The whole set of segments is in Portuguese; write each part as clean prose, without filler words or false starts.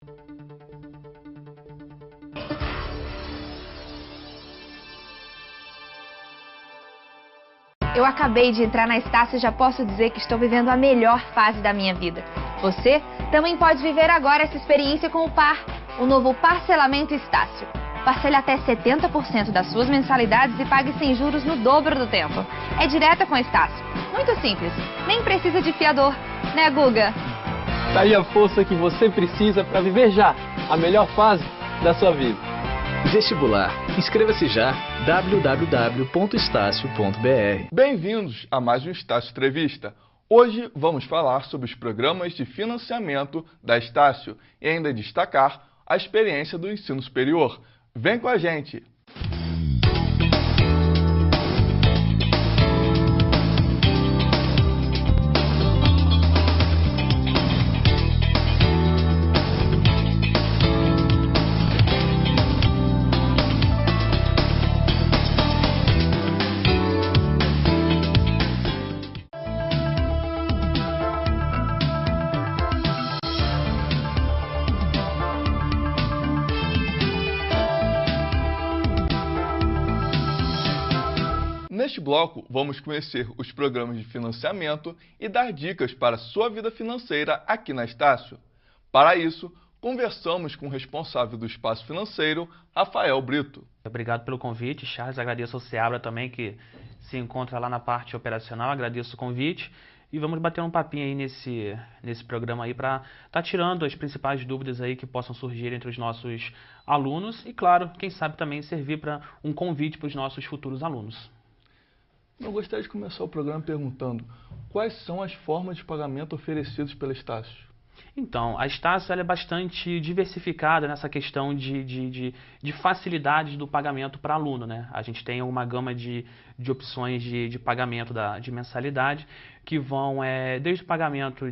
Eu acabei de entrar na Estácio e já posso dizer que estou vivendo a melhor fase da minha vida. Você também pode viver agora essa experiência com o PAR, o novo parcelamento Estácio. Parcele até 70% das suas mensalidades e pague sem juros no dobro do tempo. É direta com a Estácio. Muito simples, nem precisa de fiador, né, Guga? Tá aí a força que você precisa para viver já a melhor fase da sua vida. Vestibular. Inscreva-se já. www.estacio.br. Bem-vindos a mais um Estácio Entrevista. Hoje vamos falar sobre os programas de financiamento da Estácio e ainda destacar a experiência do ensino superior. Vem com a gente! Neste bloco, vamos conhecer os programas de financiamento e dar dicas para a sua vida financeira aqui na Estácio. Para isso, conversamos com o responsável do espaço financeiro, Rafael Brito. Obrigado pelo convite, Charles. Agradeço ao Seabra também, que se encontra lá na parte operacional. Agradeço o convite. E vamos bater um papinho aí nesse programa aí para estar tirando as principais dúvidas aí que possam surgir entre os nossos alunos. E, claro, quem sabe também servir para um convite para os nossos futuros alunos. Eu gostaria de começar o programa perguntando quais são as formas de pagamento oferecidas pela Estácio. Então, a Estácio ela é bastante diversificada nessa questão de facilidades do pagamento para aluno, né? A gente tem uma gama de opções de pagamento de mensalidade que vão desde o pagamento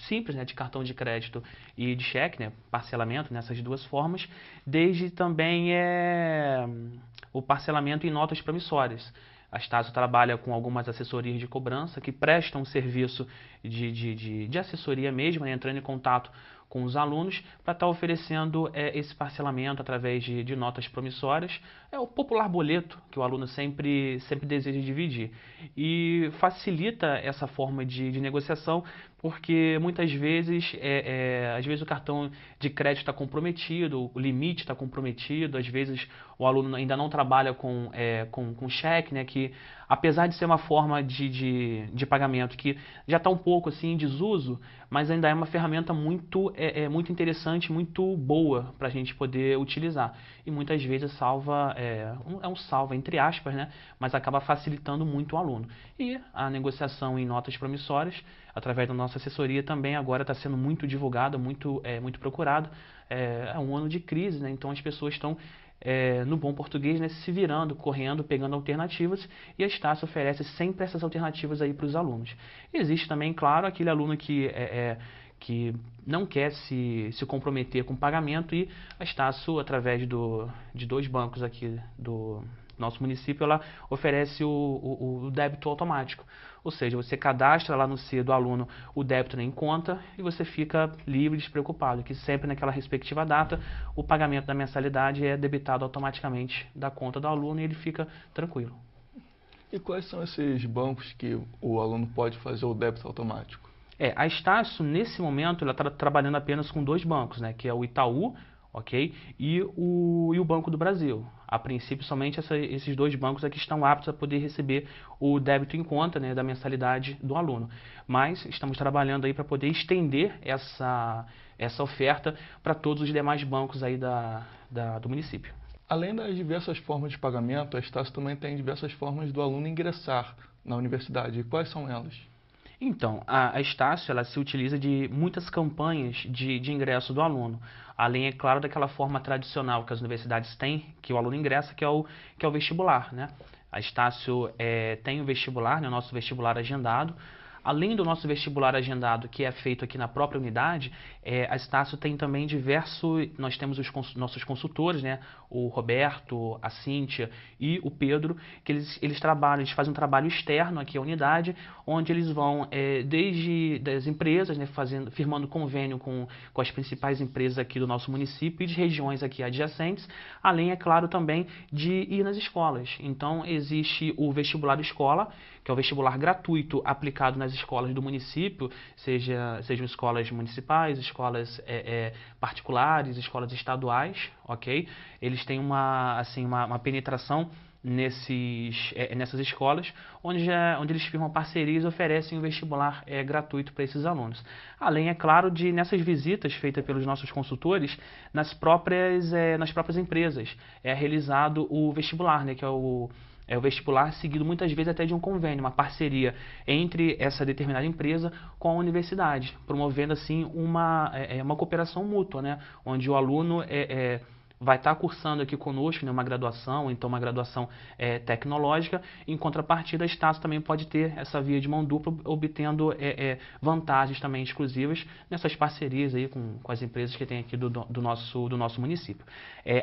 simples, né, de cartão de crédito e de cheque, né, parcelamento nessas duas formas, desde também o parcelamento em notas promissórias. A Estácio trabalha com algumas assessorias de cobrança que prestam serviço de assessoria mesmo, né, entrando em contato com os alunos para estar oferecendo esse parcelamento através de notas promissórias. É o popular boleto que o aluno sempre deseja dividir. E facilita essa forma de negociação porque muitas vezes, às vezes o cartão de crédito está comprometido, o limite está comprometido, às vezes o aluno ainda não trabalha com cheque, né, que apesar de ser uma forma de pagamento que já está um pouco assim em desuso, mas ainda é uma ferramenta muito interessante, muito boa para a gente poder utilizar. E muitas vezes um salva entre aspas, né, mas acaba facilitando muito o aluno. E a negociação em notas promissórias, através da nossa assessoria, também agora está sendo muito divulgada, muito procurada. É um ano de crise, né, então as pessoas estão no bom português, né, se virando, correndo, pegando alternativas, e a Estácio oferece sempre essas alternativas aí para os alunos. Existe também, claro, aquele aluno que não quer se comprometer com o pagamento, e a Estácio, através de dois bancos aqui do nosso município, ela oferece o débito automático. Ou seja, você cadastra lá no C do aluno o débito em conta e você fica livre e despreocupado, que sempre naquela respectiva data o pagamento da mensalidade é debitado automaticamente da conta do aluno e ele fica tranquilo. E quais são esses bancos que o aluno pode fazer o débito automático? A Estácio, nesse momento, ela está trabalhando apenas com dois bancos, né, que é o Itaú, ok? E o Banco do Brasil. A princípio, somente esses dois bancos aqui estão aptos a poder receber o débito em conta, né, da mensalidade do aluno. Mas estamos trabalhando aí para poder estender essa oferta para todos os demais bancos aí do município. Além das diversas formas de pagamento, a Estácio também tem diversas formas do aluno ingressar na universidade. E quais são elas? Então, a Estácio ela se utiliza de muitas campanhas de ingresso do aluno. Além, é claro, daquela forma tradicional que as universidades têm, que o aluno ingressa, que é o vestibular, né? A Estácio tem o vestibular, né, o nosso vestibular agendado. além do nosso vestibular agendado, que é feito aqui na própria unidade, a Estácio tem também nós temos nossos consultores, né, o Roberto, a Cíntia e o Pedro, que eles fazem um trabalho externo aqui à unidade, onde eles vão desde das empresas, né, firmando convênio com as principais empresas aqui do nosso município e de regiões aqui adjacentes, além, é claro, também de ir nas escolas. Então, existe o vestibular escola, que é o vestibular gratuito aplicado nas escolas do município, sejam escolas municipais, escolas particulares, escolas estaduais, ok? Eles têm uma penetração nessas escolas, onde eles firmam parcerias e oferecem o vestibular gratuito para esses alunos. Além, é claro, nessas visitas feitas pelos nossos consultores, nas próprias empresas, é realizado o vestibular, né, que é o vestibular seguido muitas vezes até de um convênio, uma parceria entre essa determinada empresa com a universidade, promovendo assim uma cooperação mútua, né, onde o aluno vai estar cursando aqui conosco, né, uma graduação, então uma graduação tecnológica. Em contrapartida, a Estácio também pode ter essa via de mão dupla, obtendo vantagens também exclusivas nessas parcerias aí com as empresas que tem aqui do nosso município.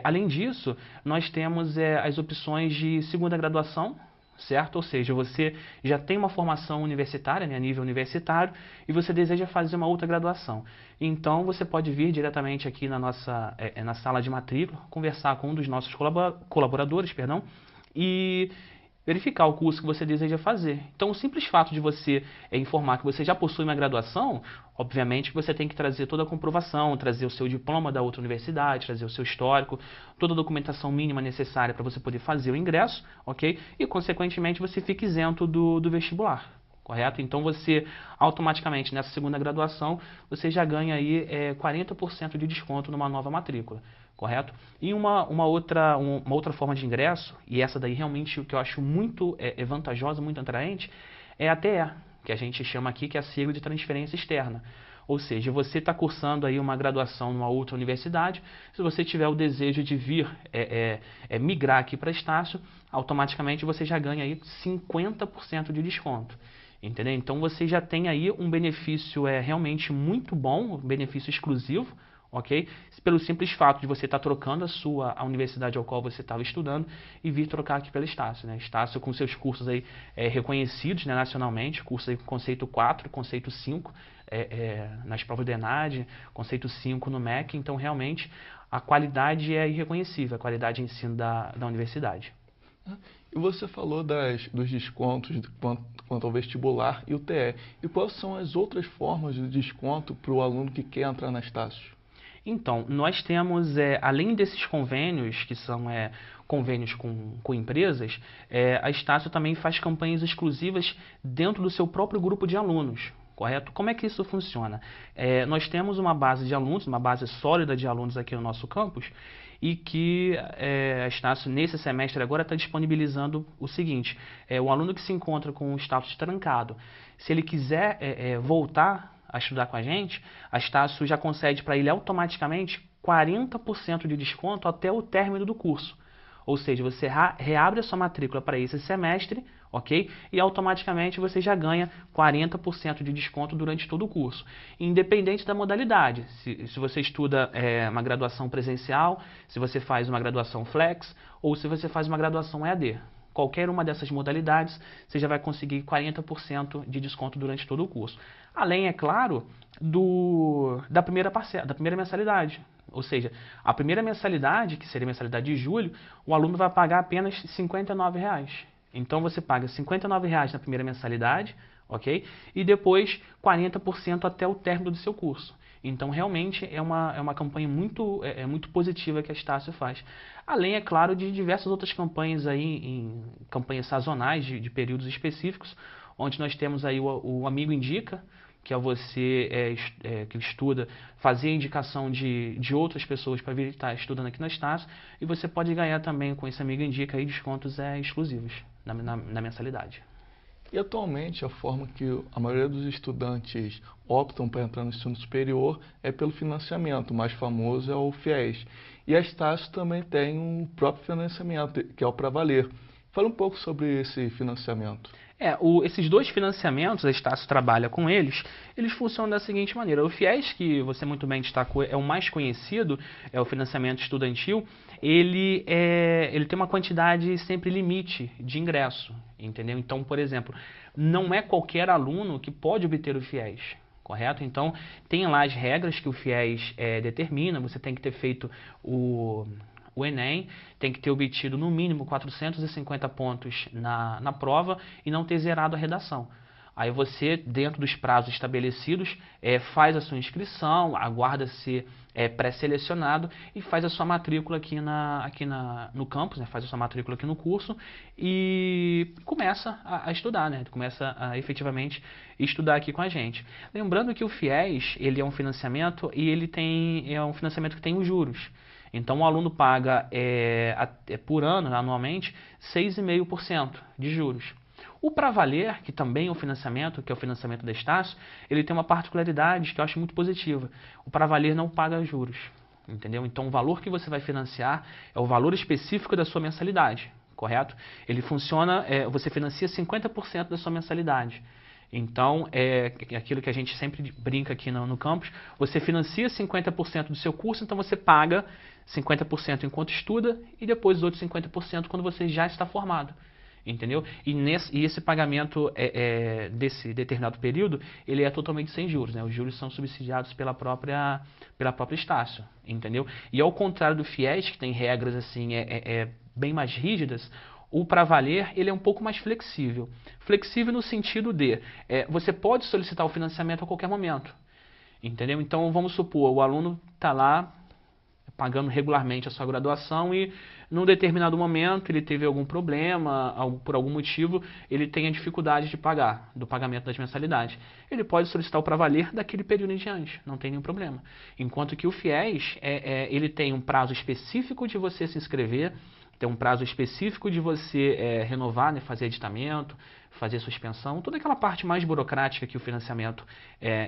Além disso, nós temos as opções de segunda graduação, certo? Ou seja, você já tem uma formação universitária, né, a nível universitário, e você deseja fazer uma outra graduação. Então, você pode vir diretamente aqui na sala de matrícula, conversar com um dos nossos colaboradores, e verificar o curso que você deseja fazer. Então, o simples fato de você informar que você já possui uma graduação, obviamente que você tem que trazer toda a comprovação, trazer o seu diploma da outra universidade, trazer o seu histórico, toda a documentação mínima necessária para você poder fazer o ingresso, ok? E, consequentemente, você fica isento do vestibular, correto? Então, você, automaticamente, nessa segunda graduação, você já ganha aí 40% de desconto numa nova matrícula. Correto? E uma outra forma de ingresso, e essa daí realmente o que eu acho muito vantajosa, muito atraente, é a TE, que a gente chama aqui, que é a sigla de transferência externa. Ou seja, você está cursando aí uma graduação numa outra universidade, se você tiver o desejo de vir migrar aqui para Estácio, automaticamente você já ganha aí 50% de desconto. Entendeu? Então você já tem aí um benefício realmente muito bom, um benefício exclusivo, ok? Pelo simples fato de você estar trocando a universidade ao qual você estava estudando e vir trocar aqui pela Estácio, né? Estácio com seus cursos aí reconhecidos, né, nacionalmente, cursos aí com conceito 4, conceito 5 nas provas do ENAD, conceito 5 no MEC, então realmente a qualidade é irreconhecível, a qualidade de ensino da universidade. E você falou dos descontos quanto ao vestibular e o TE. E quais são as outras formas de desconto para o aluno que quer entrar na Estácio? Então, nós temos, além desses convênios, que são convênios com empresas, a Estácio também faz campanhas exclusivas dentro do seu próprio grupo de alunos, correto? Como é que isso funciona? Nós temos uma base de alunos, uma base sólida de alunos aqui no nosso campus, e que a Estácio, nesse semestre agora, está disponibilizando o seguinte: o aluno que se encontra com o status trancado, se ele quiser voltar a estudar com a Estácio já concede para ele automaticamente 40% de desconto até o término do curso. Ou seja, você reabre a sua matrícula para esse semestre, ok? E automaticamente você já ganha 40% de desconto durante todo o curso, independente da modalidade. Se você estuda uma graduação presencial, se você faz uma graduação flex ou se você faz uma graduação EAD. Qualquer uma dessas modalidades, você já vai conseguir 40% de desconto durante todo o curso. Além, é claro, da primeira mensalidade. Ou seja, a primeira mensalidade, que seria a mensalidade de julho, o aluno vai pagar apenas R$ 59,00. Então, você paga R$ 59,00 na primeira mensalidade, ok? E depois 40% até o término do seu curso. Então, realmente, é uma campanha muito positiva que a Estácio faz. Além, é claro, de diversas outras campanhas aí, campanhas sazonais de períodos específicos, onde nós temos aí o Amigo Indica, que é você que estuda, fazer a indicação de outras pessoas para vir estar estudando aqui na Estácio, e você pode ganhar também com esse Amigo Indica aí descontos exclusivos na mensalidade. E atualmente a forma que a maioria dos estudantes optam para entrar no ensino superior é pelo financiamento, o mais famoso é o FIES. E a Estácio também tem um próprio financiamento, que é o Pra Valer. Fala um pouco sobre esse financiamento. Esses dois financiamentos, a Estácio trabalha com eles funcionam da seguinte maneira. O FIES, que você muito bem destacou, é o mais conhecido, é o financiamento estudantil, ele tem uma quantidade sempre limite de ingresso, entendeu? Então, por exemplo, não é qualquer aluno que pode obter o FIES. Correto? Então, tem lá as regras que o FIES determina, você tem que ter feito o Enem, tem que ter obtido no mínimo 450 pontos na prova e não ter zerado a redação. Aí você, dentro dos prazos estabelecidos, faz a sua inscrição, aguarda ser pré-selecionado e faz a sua matrícula aqui no campus, né? Faz a sua matrícula aqui no curso e começa a estudar, né? Começa a efetivamente estudar aqui com a gente. Lembrando que o FIES, ele é um financiamento e ele é um financiamento que tem os juros. Então, o aluno paga por ano, anualmente, 6,5% de juros. O Pra Valer, que também é um financiamento, que é o financiamento da Estácio, ele tem uma particularidade que eu acho muito positiva. O Pra Valer não paga juros, entendeu? Então, o valor que você vai financiar é o valor específico da sua mensalidade, correto? Ele funciona, você financia 50% da sua mensalidade. Então, aquilo que a gente sempre brinca aqui no campus, você financia 50% do seu curso, então você paga 50% enquanto estuda e depois os outros 50% quando você já está formado. Entendeu? E esse pagamento desse determinado período, ele é totalmente sem juros, né? Os juros são subsidiados pela própria Estácio, entendeu? E ao contrário do FIES, que tem regras assim, bem mais rígidas, o Pra Valer, ele é um pouco mais flexível. Flexível no sentido de, você pode solicitar o financiamento a qualquer momento, entendeu? Então, vamos supor, o aluno está lá pagando regularmente a sua graduação e, num determinado momento, ele teve algum problema, por algum motivo, ele tem a dificuldade de pagar, do pagamento das mensalidades. Ele pode solicitar o Pra Valer daquele período em diante, não tem nenhum problema. Enquanto que o FIES, ele tem um prazo específico de você se inscrever, tem um prazo específico de você renovar, né, fazer aditamento, fazer suspensão, toda aquela parte mais burocrática que o financiamento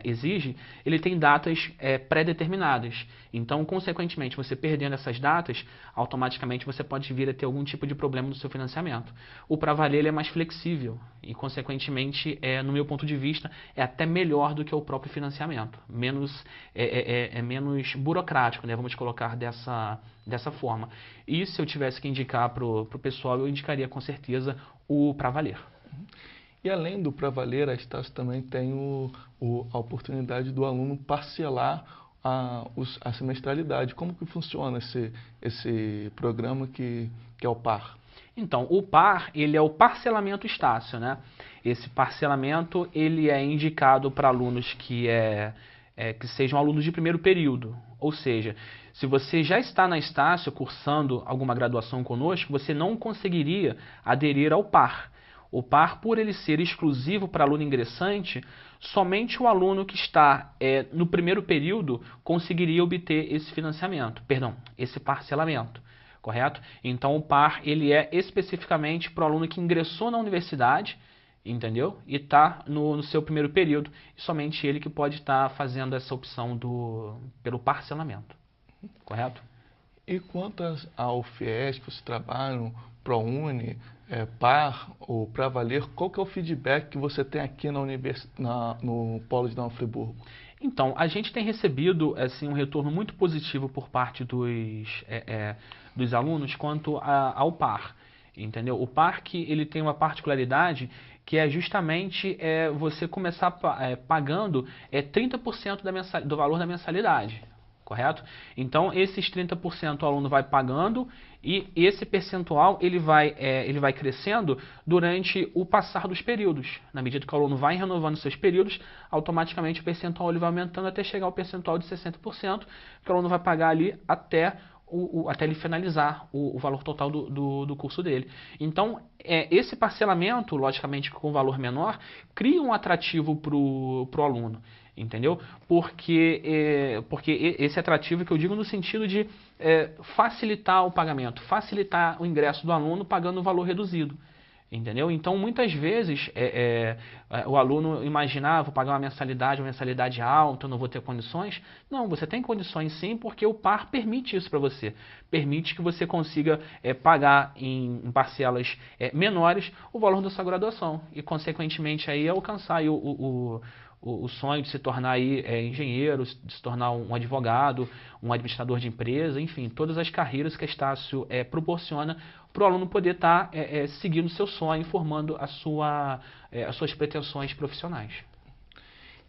exige, ele tem datas pré-determinadas. Então, consequentemente, você perdendo essas datas, automaticamente você pode vir a ter algum tipo de problema no seu financiamento. O Pra Valer ele é mais flexível e, consequentemente, no meu ponto de vista, é até melhor do que o próprio financiamento. Menos burocrático, né? Vamos colocar dessa forma. E se eu tivesse que indicar para o pessoal, eu indicaria com certeza o Pra Valer. E além do Pra Valer, a Estácio também tem a oportunidade do aluno parcelar a semestralidade. Como que funciona esse programa que é o PAR? Então, o PAR, ele é o parcelamento Estácio, né? Esse parcelamento, ele é indicado para alunos que sejam alunos de primeiro período. Ou seja, se você já está na Estácio cursando alguma graduação conosco, você não conseguiria aderir ao PAR. O PAR, por ele ser exclusivo para aluno ingressante, somente o aluno que está no primeiro período conseguiria obter esse financiamento, esse parcelamento, correto? Então, o PAR ele é especificamente para o aluno que ingressou na universidade, entendeu? E está no seu primeiro período, e somente ele que pode estar fazendo essa opção pelo parcelamento, correto? E quanto ao FIES que vocês trabalham, ProUni, PAR ou Pra Valer, qual que é o feedback que você tem aqui no Polo de Nova Friburgo? Então, a gente tem recebido assim, um retorno muito positivo por parte dos alunos quanto ao PAR, entendeu? O PAR que ele tem uma particularidade que é justamente você começar pagando 30% do valor da mensalidade. Correto? Então, esses 30% o aluno vai pagando e esse percentual ele vai crescendo durante o passar dos períodos. Na medida que o aluno vai renovando seus períodos, automaticamente o percentual ele vai aumentando até chegar ao percentual de 60%, que o aluno vai pagar ali até ele finalizar o valor total do curso dele. Então, esse parcelamento, logicamente com um valor menor, cria um atrativo para o aluno. Entendeu? Porque esse atrativo que eu digo no sentido de facilitar o pagamento, facilitar o ingresso do aluno pagando um valor reduzido. Entendeu? Então, muitas vezes, o aluno imagina, vou pagar uma mensalidade alta, eu não vou ter condições. Não, você tem condições sim, porque o PAR permite isso para você. Permite que você consiga pagar em parcelas menores o valor da sua graduação e, consequentemente, aí alcançar aí o sonho de se tornar aí, engenheiro, de se tornar um advogado, um administrador de empresa, enfim, todas as carreiras que a Estácio proporciona para o aluno poder estar seguindo o seu sonho, formando as suas pretensões profissionais.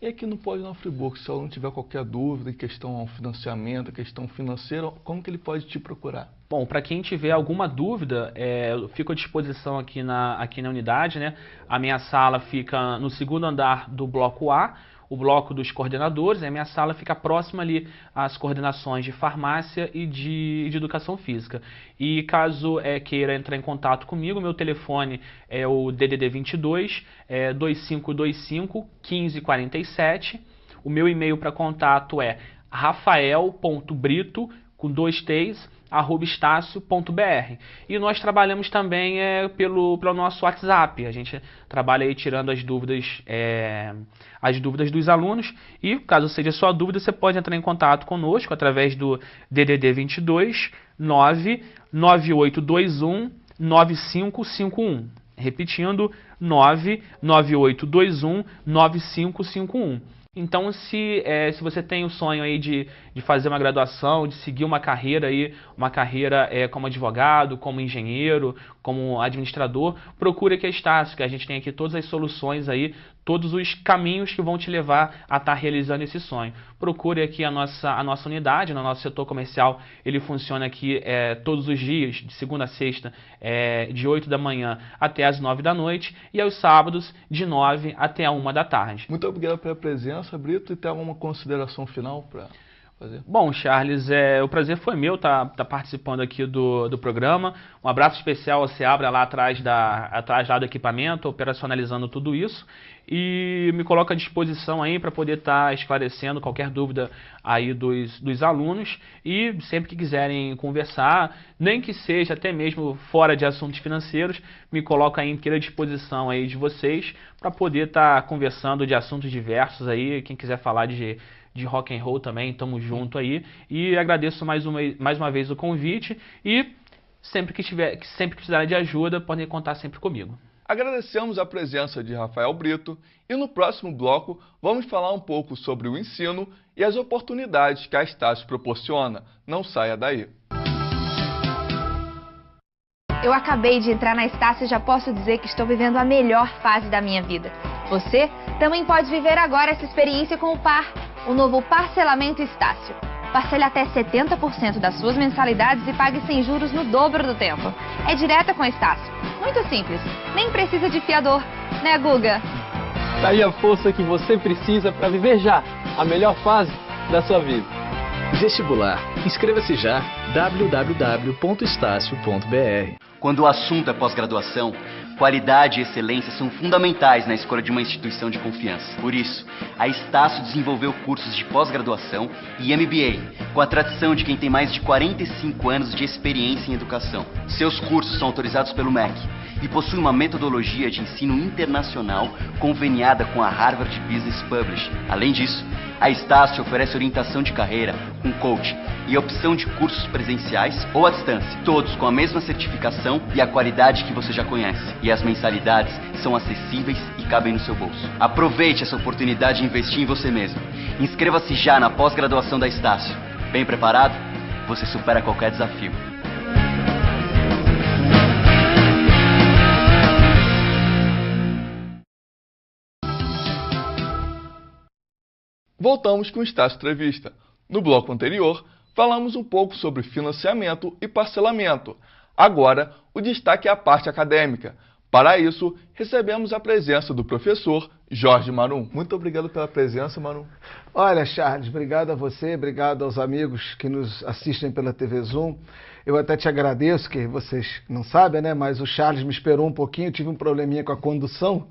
E aqui no Pós Nova Friburgo, se o aluno tiver qualquer dúvida em questão ao financiamento, questão financeira, como que ele pode te procurar? Bom, para quem tiver alguma dúvida, eu fico à disposição aqui na unidade, né? A minha sala fica no segundo andar do bloco A, o bloco dos coordenadores. A minha sala fica próxima ali às coordenações de farmácia e de educação física. E caso queira entrar em contato comigo, meu telefone é o DDD 22 2525 1547. O meu e-mail para contato é rafael.brito, com 2 T's, @estácio.br. E nós trabalhamos também pelo nosso WhatsApp. A gente trabalha aí tirando as dúvidas dos alunos. E caso seja sua dúvida, você pode entrar em contato conosco através do DDD 22 99821 9551. Repetindo, 99821 9551. Então, se você tem o sonho aí de fazer uma graduação, de seguir uma carreira como advogado, como engenheiro, como administrador, procure aqui a Estácio, que a gente tem aqui todas as soluções aí, todos os caminhos que vão te levar a estar realizando esse sonho. Procure aqui a nossa unidade, no nosso setor comercial. Ele funciona aqui todos os dias, de segunda a sexta, de 8 da manhã até as 9 da noite, e aos sábados, de 9 até a 1 da tarde. Muito obrigado pela presença, Brito, e tem alguma consideração final para fazer? Bom, Charles, o prazer foi meu estar participando aqui do programa. Um abraço especial ao Seabra lá atrás lá do equipamento, operacionalizando tudo isso. E me coloco à disposição aí para poder estar esclarecendo qualquer dúvida aí dos alunos. E sempre que quiserem conversar, nem que seja até mesmo fora de assuntos financeiros, me coloco aí inteira disposição aí de vocês para poder estar conversando de assuntos diversos aí. Quem quiser falar de rock and roll também, estamos junto aí. E agradeço mais uma vez o convite e sempre que precisarem de ajuda, podem contar sempre comigo. Agradecemos a presença de Rafael Brito e no próximo bloco vamos falar um pouco sobre o ensino e as oportunidades que a Estácio proporciona. Não saia daí. Eu acabei de entrar na Estácio e já posso dizer que estou vivendo a melhor fase da minha vida. Você também pode viver agora essa experiência com o PAR, o novo parcelamento Estácio. Parcele até 70% das suas mensalidades e pague sem juros no dobro do tempo. É direta com a Estácio. Muito simples, nem precisa de fiador, né, Guga? Tá aí a força que você precisa para viver já a melhor fase da sua vida. Vestibular. Inscreva-se já. www.estacio.br. Quando o assunto é pós-graduação, qualidade e excelência são fundamentais na escolha de uma instituição de confiança. Por isso, a Estácio desenvolveu cursos de pós-graduação e MBA, com a tradição de quem tem mais de 45 anos de experiência em educação. Seus cursos são autorizados pelo MEC e possuem uma metodologia de ensino internacional conveniada com a Harvard Business Publishing. Além disso, a Estácio oferece orientação de carreira com coach e a opção de cursos presenciais ou à distância, todos com a mesma certificação e a qualidade que você já conhece. E as mensalidades são acessíveis e cabem no seu bolso. Aproveite essa oportunidade de investir em você mesmo. Inscreva-se já na pós-graduação da Estácio. Bem preparado? Você supera qualquer desafio. Voltamos com o Estácio Entrevista. No bloco anterior, falamos um pouco sobre financiamento e parcelamento. Agora, o destaque é a parte acadêmica. Para isso, recebemos a presença do professor Jorge Marum. Muito obrigado pela presença, Marum. Olha, Charles, obrigado a você, obrigado aos amigos que nos assistem pela TV Zoom. Eu até te agradeço, que vocês não sabem, né? Mas o Charles me esperou um pouquinho, tive um probleminha com a condução,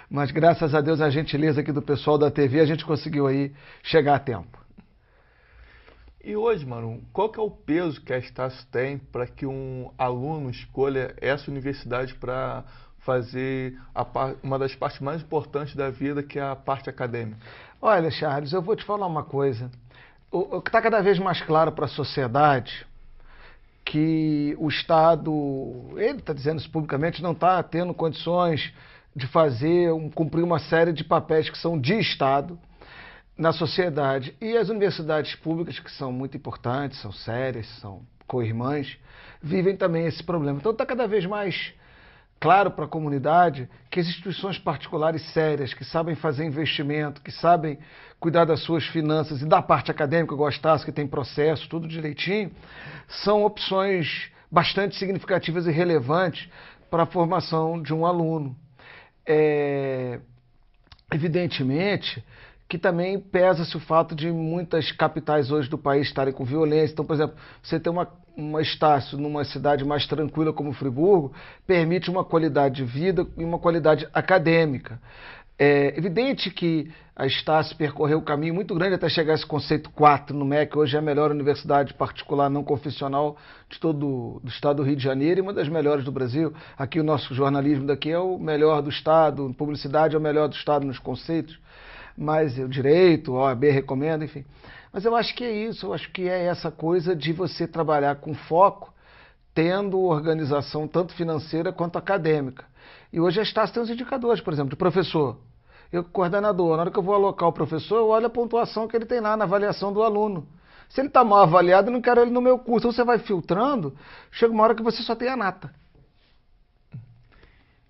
mas graças a Deus, a gentileza aqui do pessoal da TV, a gente conseguiu aí chegar a tempo. E hoje, Marum, qual que é o peso que a Estácio tem para que um aluno escolha essa universidade para fazer uma das partes mais importantes da vida, que é a parte acadêmica? Olha, Charles, eu vou te falar uma coisa. O que está cada vez mais claro para a sociedade que o Estado, ele está dizendo isso publicamente, não está tendo condições de cumprir uma série de papéis que são de Estado na sociedade. E as universidades públicas, que são muito importantes, são sérias, são co-irmãs, vivem também esse problema. Então está cada vez mais claro para a comunidade que as instituições particulares sérias, que sabem fazer investimento, que sabem cuidar das suas finanças e da parte acadêmica, igual a Estácio, que tem processo, tudo direitinho, são opções bastante significativas e relevantes para a formação de um aluno. Evidentemente que também pesa-se o fato de muitas capitais hoje do país estarem com violência. Então, por exemplo, você ter uma Estácio numa cidade mais tranquila como Friburgo, permite uma qualidade de vida e uma qualidade acadêmica. É evidente que a Estácio percorreu um caminho muito grande até chegar a esse conceito 4 no MEC. Hoje é a melhor universidade particular não confessional de todo do estado do Rio de Janeiro e uma das melhores do Brasil. Aqui o nosso jornalismo daqui é o melhor do estado, publicidade é o melhor do estado nos conceitos, mas o direito, a OAB recomenda, enfim. Mas eu acho que é isso, eu acho que é essa coisa de você trabalhar com foco, tendo organização tanto financeira quanto acadêmica. E hoje a Estácio tem os indicadores, por exemplo, de professor. Eu, coordenador, na hora que eu vou alocar o professor, eu olho a pontuação que ele tem lá na avaliação do aluno. Se ele está mal avaliado, eu não quero ele no meu curso. Então você vai filtrando, chega uma hora que você só tem a nata.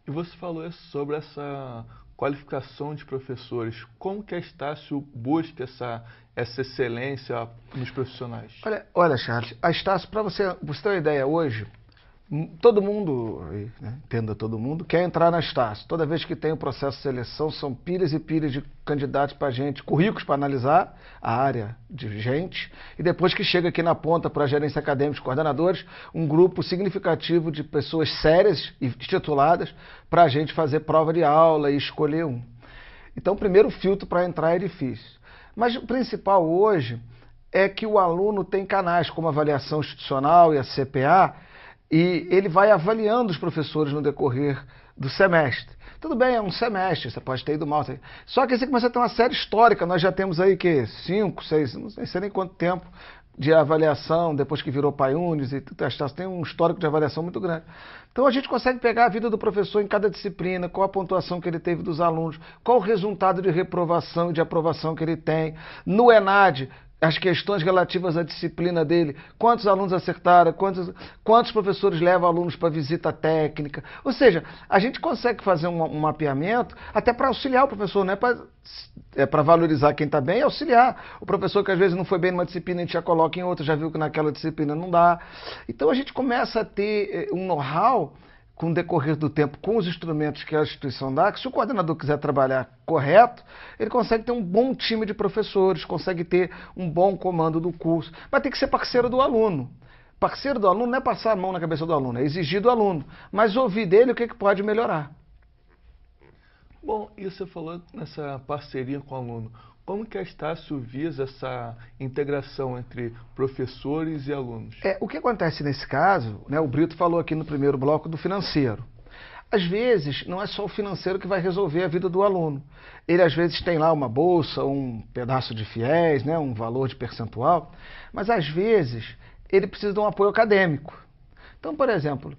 E você falou sobre essa qualificação de professores. Como que a Estácio busca essa excelência nos profissionais? Olha, Charles, a Estácio, para você ter uma ideia hoje, todo mundo, né, entenda todo mundo, quer entrar na Estácio. Toda vez que tem o processo de seleção, são pilhas e pilhas de candidatos para a gente, currículos para analisar a área de gente, e depois que chega aqui na ponta para a gerência acadêmica de coordenadores, um grupo significativo de pessoas sérias e tituladas para a gente fazer prova de aula e escolher um. Então, o primeiro filtro para entrar é difícil. Mas o principal hoje é que o aluno tem canais como a avaliação institucional e a CPA, e ele vai avaliando os professores no decorrer do semestre. Tudo bem, é um semestre, você pode ter ido mal. Só que você começa a ter uma série histórica. Nós já temos aí 5, 6, não sei nem quanto tempo de avaliação, depois que virou PAIUNES e tudo, tem um histórico de avaliação muito grande. Então a gente consegue pegar a vida do professor em cada disciplina, qual a pontuação que ele teve dos alunos, qual o resultado de reprovação e de aprovação que ele tem. No ENAD, as questões relativas à disciplina dele, quantos alunos acertaram, quantos professores levam alunos para visita técnica. Ou seja, a gente consegue fazer um mapeamento até para auxiliar o professor, não é para valorizar quem está bem, é auxiliar. O professor que às vezes não foi bem numa disciplina, a gente já coloca em outra, já viu que naquela disciplina não dá. Então a gente começa a ter um know-how com o decorrer do tempo, com os instrumentos que a instituição dá, que se o coordenador quiser trabalhar correto, ele consegue ter um bom time de professores, consegue ter um bom comando do curso, mas tem que ser parceiro do aluno. Parceiro do aluno não é passar a mão na cabeça do aluno, é exigir do aluno, mas ouvir dele o que pode melhorar. Bom, e você falou nessa parceria com o aluno. Como que a Estácio visa essa integração entre professores e alunos? O que acontece nesse caso, né, o Brito falou aqui no primeiro bloco do financeiro. Às vezes, não é só o financeiro que vai resolver a vida do aluno. Ele, às vezes, tem lá uma bolsa, um pedaço de fiéis, né, um valor de percentual, mas, às vezes, ele precisa de um apoio acadêmico. Então, por exemplo,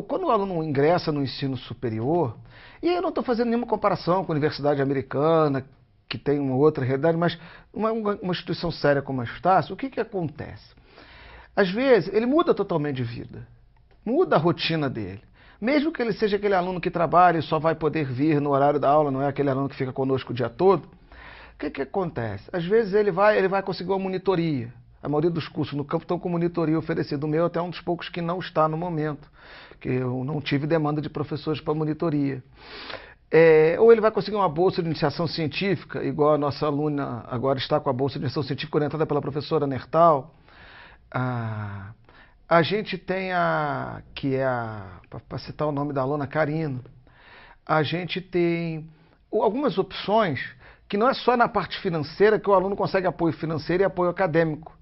quando o aluno ingressa no ensino superior, e eu não estou fazendo nenhuma comparação com a universidade americana, que tem uma outra realidade, mas uma instituição séria como a Estácio, o que acontece? Às vezes, ele muda totalmente de vida, muda a rotina dele. Mesmo que ele seja aquele aluno que trabalha e só vai poder vir no horário da aula, não é aquele aluno que fica conosco o dia todo, o que acontece? Às vezes ele vai conseguir uma monitoria. A maioria dos cursos no campo estão com monitoria oferecida. O meu até é um dos poucos que não está no momento, que eu não tive demanda de professores para monitoria. Ou ele vai conseguir uma bolsa de iniciação científica, igual a nossa aluna agora está com a bolsa de iniciação científica orientada pela professora Nertal. A gente tem para citar o nome da aluna, Karina, a gente tem algumas opções que não é só na parte financeira que o aluno consegue apoio financeiro e apoio acadêmico.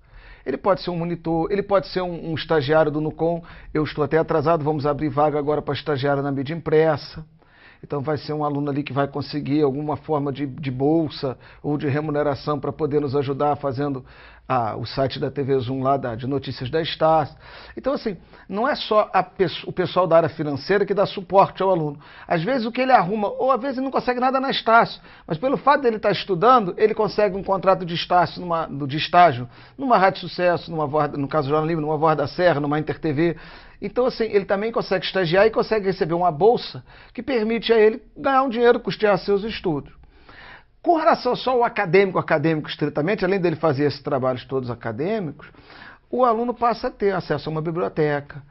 Ele pode ser um monitor, ele pode ser um estagiário do Nucom. Eu estou até atrasado, vamos abrir vaga agora para estagiário na mídia impressa. Então vai ser um aluno ali que vai conseguir alguma forma de bolsa ou de remuneração para poder nos ajudar fazendo o site da TV Zoom lá de notícias da Estácio. Então assim, não é só o pessoal da área financeira que dá suporte ao aluno. Às vezes o que ele arruma, ou às vezes ele não consegue nada na Estácio, mas pelo fato dele estar estudando, ele consegue um contrato de estágio, numa Rádio Sucesso, no caso do Jornal Livre, numa Voz da Serra, numa Inter TV. Então, assim, ele também consegue estagiar e consegue receber uma bolsa que permite a ele ganhar um dinheiro, custear seus estudos. Com relação só ao acadêmico estritamente, além dele fazer esses trabalhos todos acadêmicos, o aluno passa a ter acesso a uma biblioteca,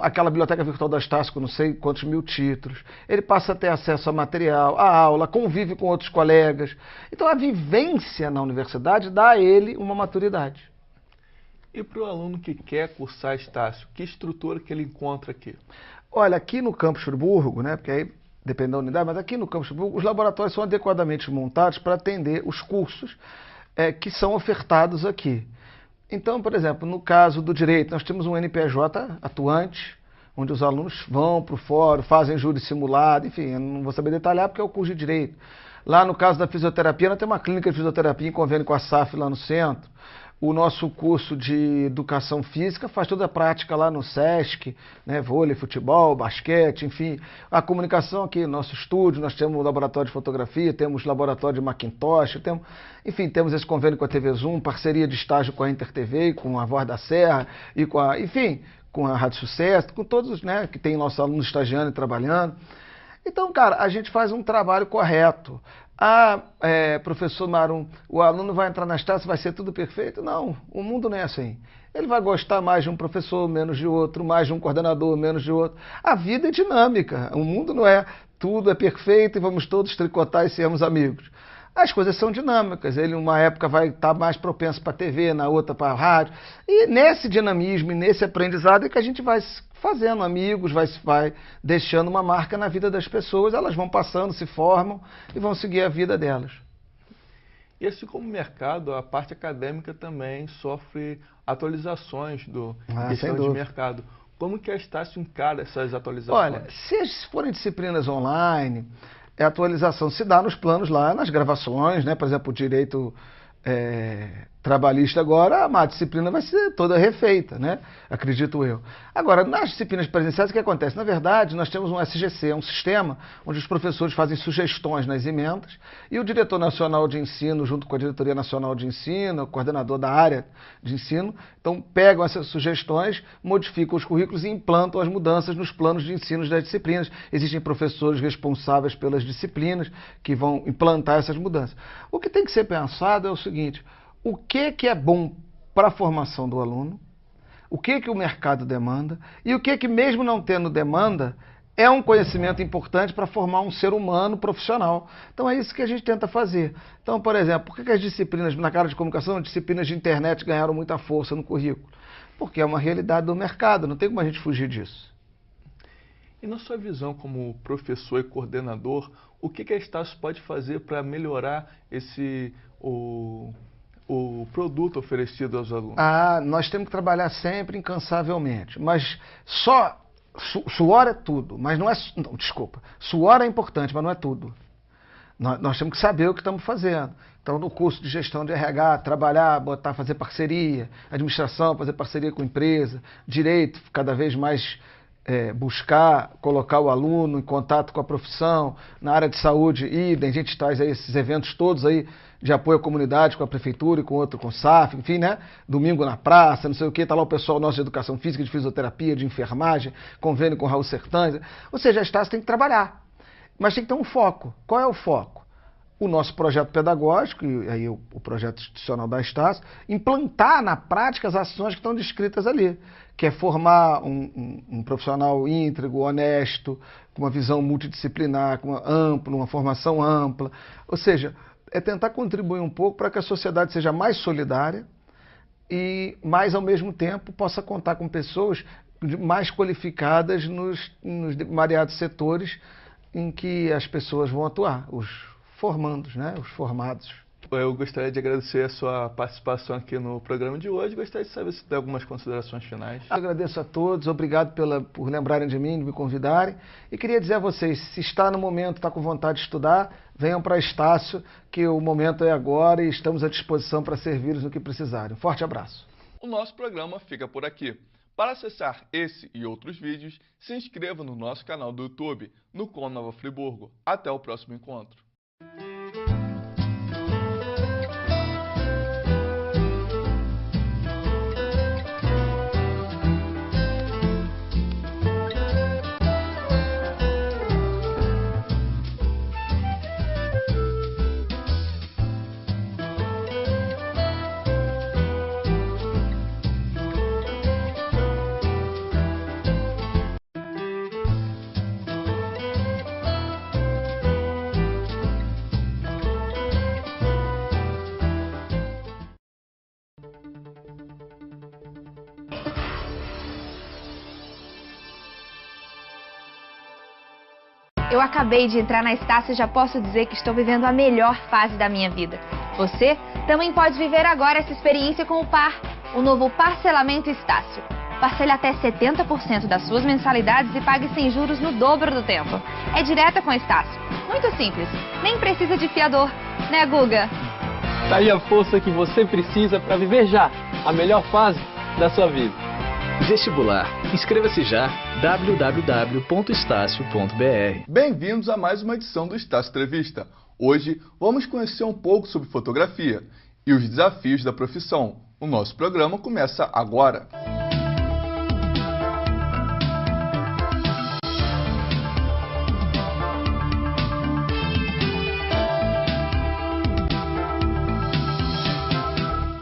aquela biblioteca virtual da Estácio com não sei quantos mil títulos. Ele passa a ter acesso a material, a aula, convive com outros colegas. Então, a vivência na universidade dá a ele uma maturidade. E para o aluno que quer cursar Estácio, que estrutura que ele encontra aqui? Olha, aqui no Campus Friburgo, né, porque aí depende da unidade, mas aqui no Campus Friburgo os laboratórios são adequadamente montados para atender os cursos que são ofertados aqui. Então, por exemplo, no caso do direito, nós temos um NPJ atuante, onde os alunos vão para o fórum, fazem júri simulado, enfim, eu não vou saber detalhar porque é o curso de direito. Lá no caso da fisioterapia, nós temos uma clínica de fisioterapia em convênio com a SAF lá no centro. O nosso curso de educação física faz toda a prática lá no SESC, né, vôlei, futebol, basquete, enfim. A comunicação aqui, nosso estúdio, nós temos laboratório de fotografia, temos laboratório de Macintosh, temos esse convênio com a TV Zoom, parceria de estágio com a Inter TV, com a Voz da Serra e com a Rádio Sucesso, com todos, né, que tem nossos alunos estagiando e trabalhando. Então, cara, a gente faz um trabalho correto. Professor Marum, o aluno vai entrar na Estácio, vai ser tudo perfeito? Não, o mundo não é assim. Ele vai gostar mais de um professor, menos de outro, mais de um coordenador, menos de outro. A vida é dinâmica, o mundo não é tudo é perfeito e vamos todos tricotar e sermos amigos. As coisas são dinâmicas, ele uma época vai estar mais propenso para a TV, na outra para a rádio. E nesse dinamismo e nesse aprendizado é que a gente vai fazendo amigos, vai deixando uma marca na vida das pessoas, elas vão passando, se formam e vão seguir a vida delas. E assim como o mercado, a parte acadêmica também sofre atualizações do questão de mercado. Como que a Estácio encara essas atualizações? Olha, se forem disciplinas online, a atualização se dá nos planos lá, nas gravações, né? Por exemplo, o direito trabalhista agora, a disciplina vai ser toda refeita, né? Acredito eu. Agora, nas disciplinas presenciais, o que acontece? Na verdade, nós temos um SGC, um sistema onde os professores fazem sugestões nas emendas e o diretor nacional de ensino, junto com a diretoria nacional de ensino, o coordenador da área de ensino, então pegam essas sugestões, modificam os currículos e implantam as mudanças nos planos de ensino das disciplinas. Existem professores responsáveis pelas disciplinas que vão implantar essas mudanças. O que tem que ser pensado é o seguinte: o que é bom para a formação do aluno, o que o mercado demanda e o que mesmo não tendo demanda, é um conhecimento importante para formar um ser humano profissional. Então é isso que a gente tenta fazer. Então, por exemplo, por que as disciplinas na área de comunicação, disciplinas de internet ganharam muita força no currículo? Porque é uma realidade do mercado, não tem como a gente fugir disso. E na sua visão como professor e coordenador, o que a Estácio pode fazer para melhorar o produto oferecido aos alunos? Nós temos que trabalhar sempre incansavelmente, mas suor é tudo, mas não é... Não, desculpa, suor é importante, mas não é tudo. Nós temos que saber o que estamos fazendo. Então, no curso de gestão de RH, trabalhar, fazer parceria, administração, fazer parceria com empresa, direito, cada vez mais buscar colocar o aluno em contato com a profissão, na área de saúde, a gente traz aí esses eventos todos aí de apoio à comunidade, com a prefeitura e com outro, com o SAF, enfim, né? Domingo na praça, não sei o que, tá lá o pessoal nosso de educação física, de fisioterapia, de enfermagem, convênio com o Raul Sertães. Ou seja, a Estácio tem que trabalhar, mas tem que ter um foco. Qual é o foco? O nosso projeto pedagógico, e aí o projeto institucional da Estácio, implantar na prática as ações que estão descritas ali, que é formar um profissional íntegro, honesto, com uma visão multidisciplinar, com uma formação ampla. Ou seja, é tentar contribuir um pouco para que a sociedade seja mais solidária e, mais ao mesmo tempo, possa contar com pessoas mais qualificadas nos variados setores em que as pessoas vão atuar, os formandos, né? Os formados. eu gostaria de agradecer a sua participação aqui no programa de hoje. Gostaria de saber se tem algumas considerações finais. Agradeço a todos, obrigado por lembrarem de mim, de me convidarem. E queria dizer a vocês, se está no momento, está com vontade de estudar, venham para Estácio, que o momento é agora e estamos à disposição para servi-los no que precisarem. Forte abraço. O nosso programa fica por aqui. Para acessar esse e outros vídeos, se inscreva no nosso canal do YouTube, no Com Nova Friburgo. Até o próximo encontro. Eu acabei de entrar na Estácio e já posso dizer que estou vivendo a melhor fase da minha vida. Você também pode viver agora essa experiência com o PAR, o novo parcelamento Estácio. Parcele até 70% das suas mensalidades e pague sem juros no dobro do tempo. É direto com Estácio. Muito simples, nem precisa de fiador, né, Guga? Tá aí a força que você precisa para viver já a melhor fase da sua vida. Vestibular. Inscreva-se já. www.estacio.br. Bem-vindos a mais uma edição do Estácio Entrevista. Hoje vamos conhecer um pouco sobre fotografia e os desafios da profissão. O nosso programa começa agora.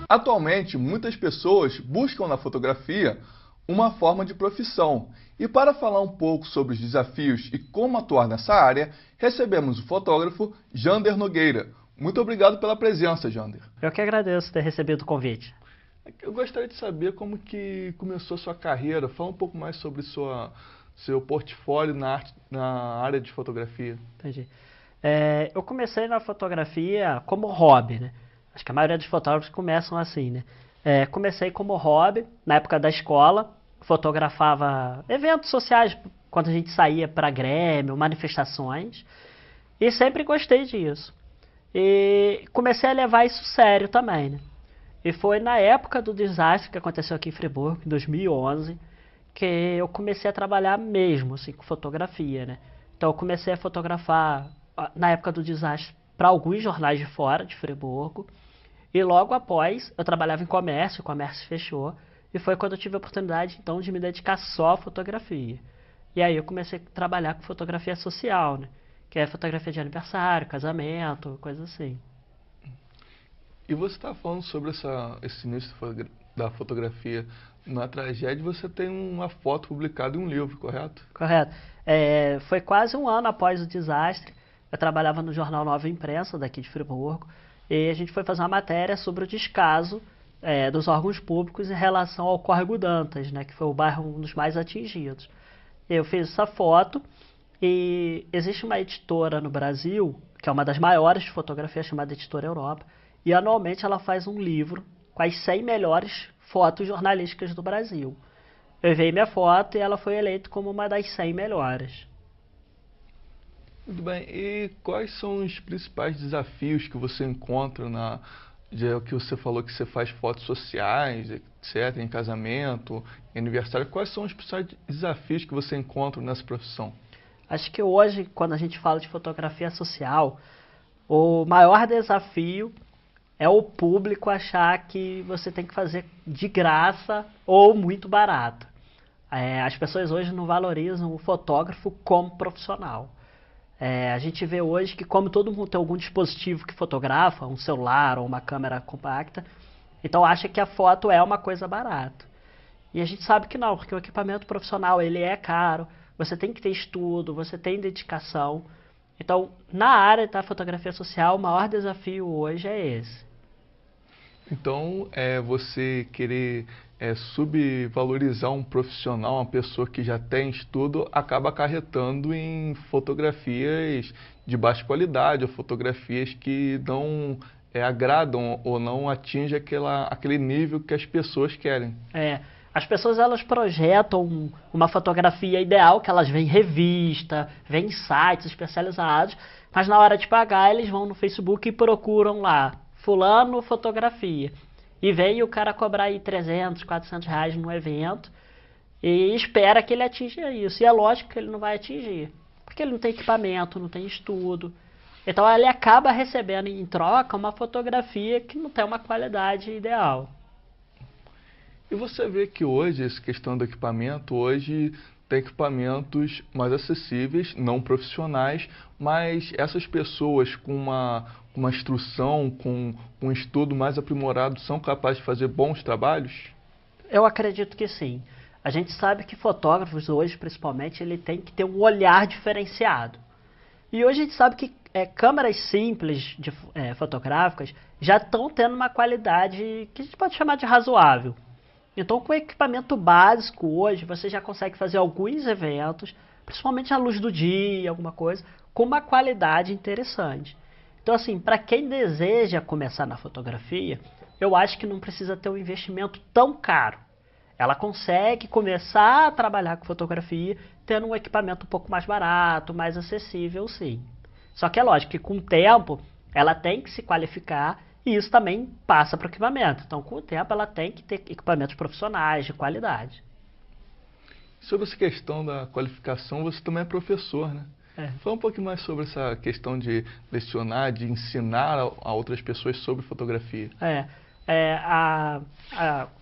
Atualmente, muitas pessoas buscam na fotografia uma forma de profissão. E para falar um pouco sobre os desafios e como atuar nessa área, recebemos o fotógrafo Jander Nogueira. Muito obrigado pela presença, Jander. Eu que agradeço ter recebido o convite. Eu gostaria de saber como que começou a sua carreira. Fala um pouco mais sobre seu portfólio na área de fotografia. Entendi. Eu comecei na fotografia como hobby, né? Acho que a maioria dos fotógrafos começam assim, né? Comecei como hobby, na época da escola, fotografava eventos sociais, quando a gente saía para Grêmio, manifestações, e sempre gostei disso. E comecei a levar isso sério também, né? E foi na época do desastre que aconteceu aqui em Friburgo, em 2011, que eu comecei a trabalhar mesmo, assim, com fotografia, né? Então eu comecei a fotografar, na época do desastre, para alguns jornais de fora de Friburgo. E logo após, eu trabalhava em comércio, o comércio fechou, e foi quando eu tive a oportunidade, então, de me dedicar só à fotografia. E aí eu comecei a trabalhar com fotografia social, né? Que é fotografia de aniversário, casamento, coisa assim. E você está falando sobre esse início da fotografia na tragédia, você tem uma foto publicada em um livro, correto? Correto. Foi quase um ano após o desastre, eu trabalhava no jornal Nova Imprensa, daqui de Friburgo, e a gente foi fazer uma matéria sobre o descaso dos órgãos públicos em relação ao Córrego Dantas, né, que foi o bairro um dos mais atingidos. Eu fiz essa foto e existe uma editora no Brasil, que é uma das maiores de fotografia, chamada Editora Europa, e anualmente ela faz um livro com as 100 melhores fotos jornalísticas do Brasil. Eu enviei minha foto e ela foi eleita como uma das 100 melhores. Muito bem. E quais são os principais desafios que você encontra que você falou que você faz fotos sociais, etc., em casamento, em aniversário. Quais são os principais desafios que você encontra nessa profissão? Acho que hoje, quando a gente fala de fotografia social, o maior desafio é o público achar que você tem que fazer de graça ou muito barato. As pessoas hoje não valorizam o fotógrafo como profissional. A gente vê hoje que, como todo mundo tem algum dispositivo que fotografa, um celular ou uma câmera compacta, então acha que a foto é uma coisa barata. E a gente sabe que não, porque o equipamento profissional ele é caro, você tem que ter estudo, você tem dedicação. Então, na área da fotografia social, o maior desafio hoje é esse. Então, você querer subvalorizar um profissional, uma pessoa que já tem estudo, acaba acarretando em fotografias de baixa qualidade, ou fotografias que não agradam ou não atingem aquele nível que as pessoas querem. As pessoas elas projetam uma fotografia ideal que elas veem em revista, veem em sites especializados, mas na hora de pagar eles vão no Facebook e procuram lá, fulano fotografia. E vem o cara cobrar aí 300, 400 reais no evento e espera que ele atinja isso. E é lógico que ele não vai atingir, porque ele não tem equipamento, não tem estudo. Então ele acaba recebendo em troca uma fotografia que não tem uma qualidade ideal. E você vê que hoje, essa questão do equipamento, hoje tem equipamentos mais acessíveis, não profissionais, mas essas pessoas com uma instrução, com um estudo mais aprimorado, são capazes de fazer bons trabalhos? Eu acredito que sim. A gente sabe que fotógrafos hoje, principalmente, ele tem que ter um olhar diferenciado. E hoje a gente sabe que câmeras simples fotográficas já estão tendo uma qualidade que a gente pode chamar de razoável. Então, com equipamento básico hoje, você já consegue fazer alguns eventos, principalmente à luz do dia, alguma coisa, com uma qualidade interessante. Então, assim, para quem deseja começar na fotografia, eu acho que não precisa ter um investimento tão caro. Ela consegue começar a trabalhar com fotografia tendo um equipamento um pouco mais barato, mais acessível, sim. Só que é lógico que com o tempo, ela tem que se qualificar. E isso também passa para o equipamento. Então, com o tempo, ela tem que ter equipamentos profissionais, de qualidade. Sobre essa questão da qualificação, você também é professor, né? Fala um pouquinho mais sobre essa questão de lecionar, de ensinar a outras pessoas sobre fotografia. A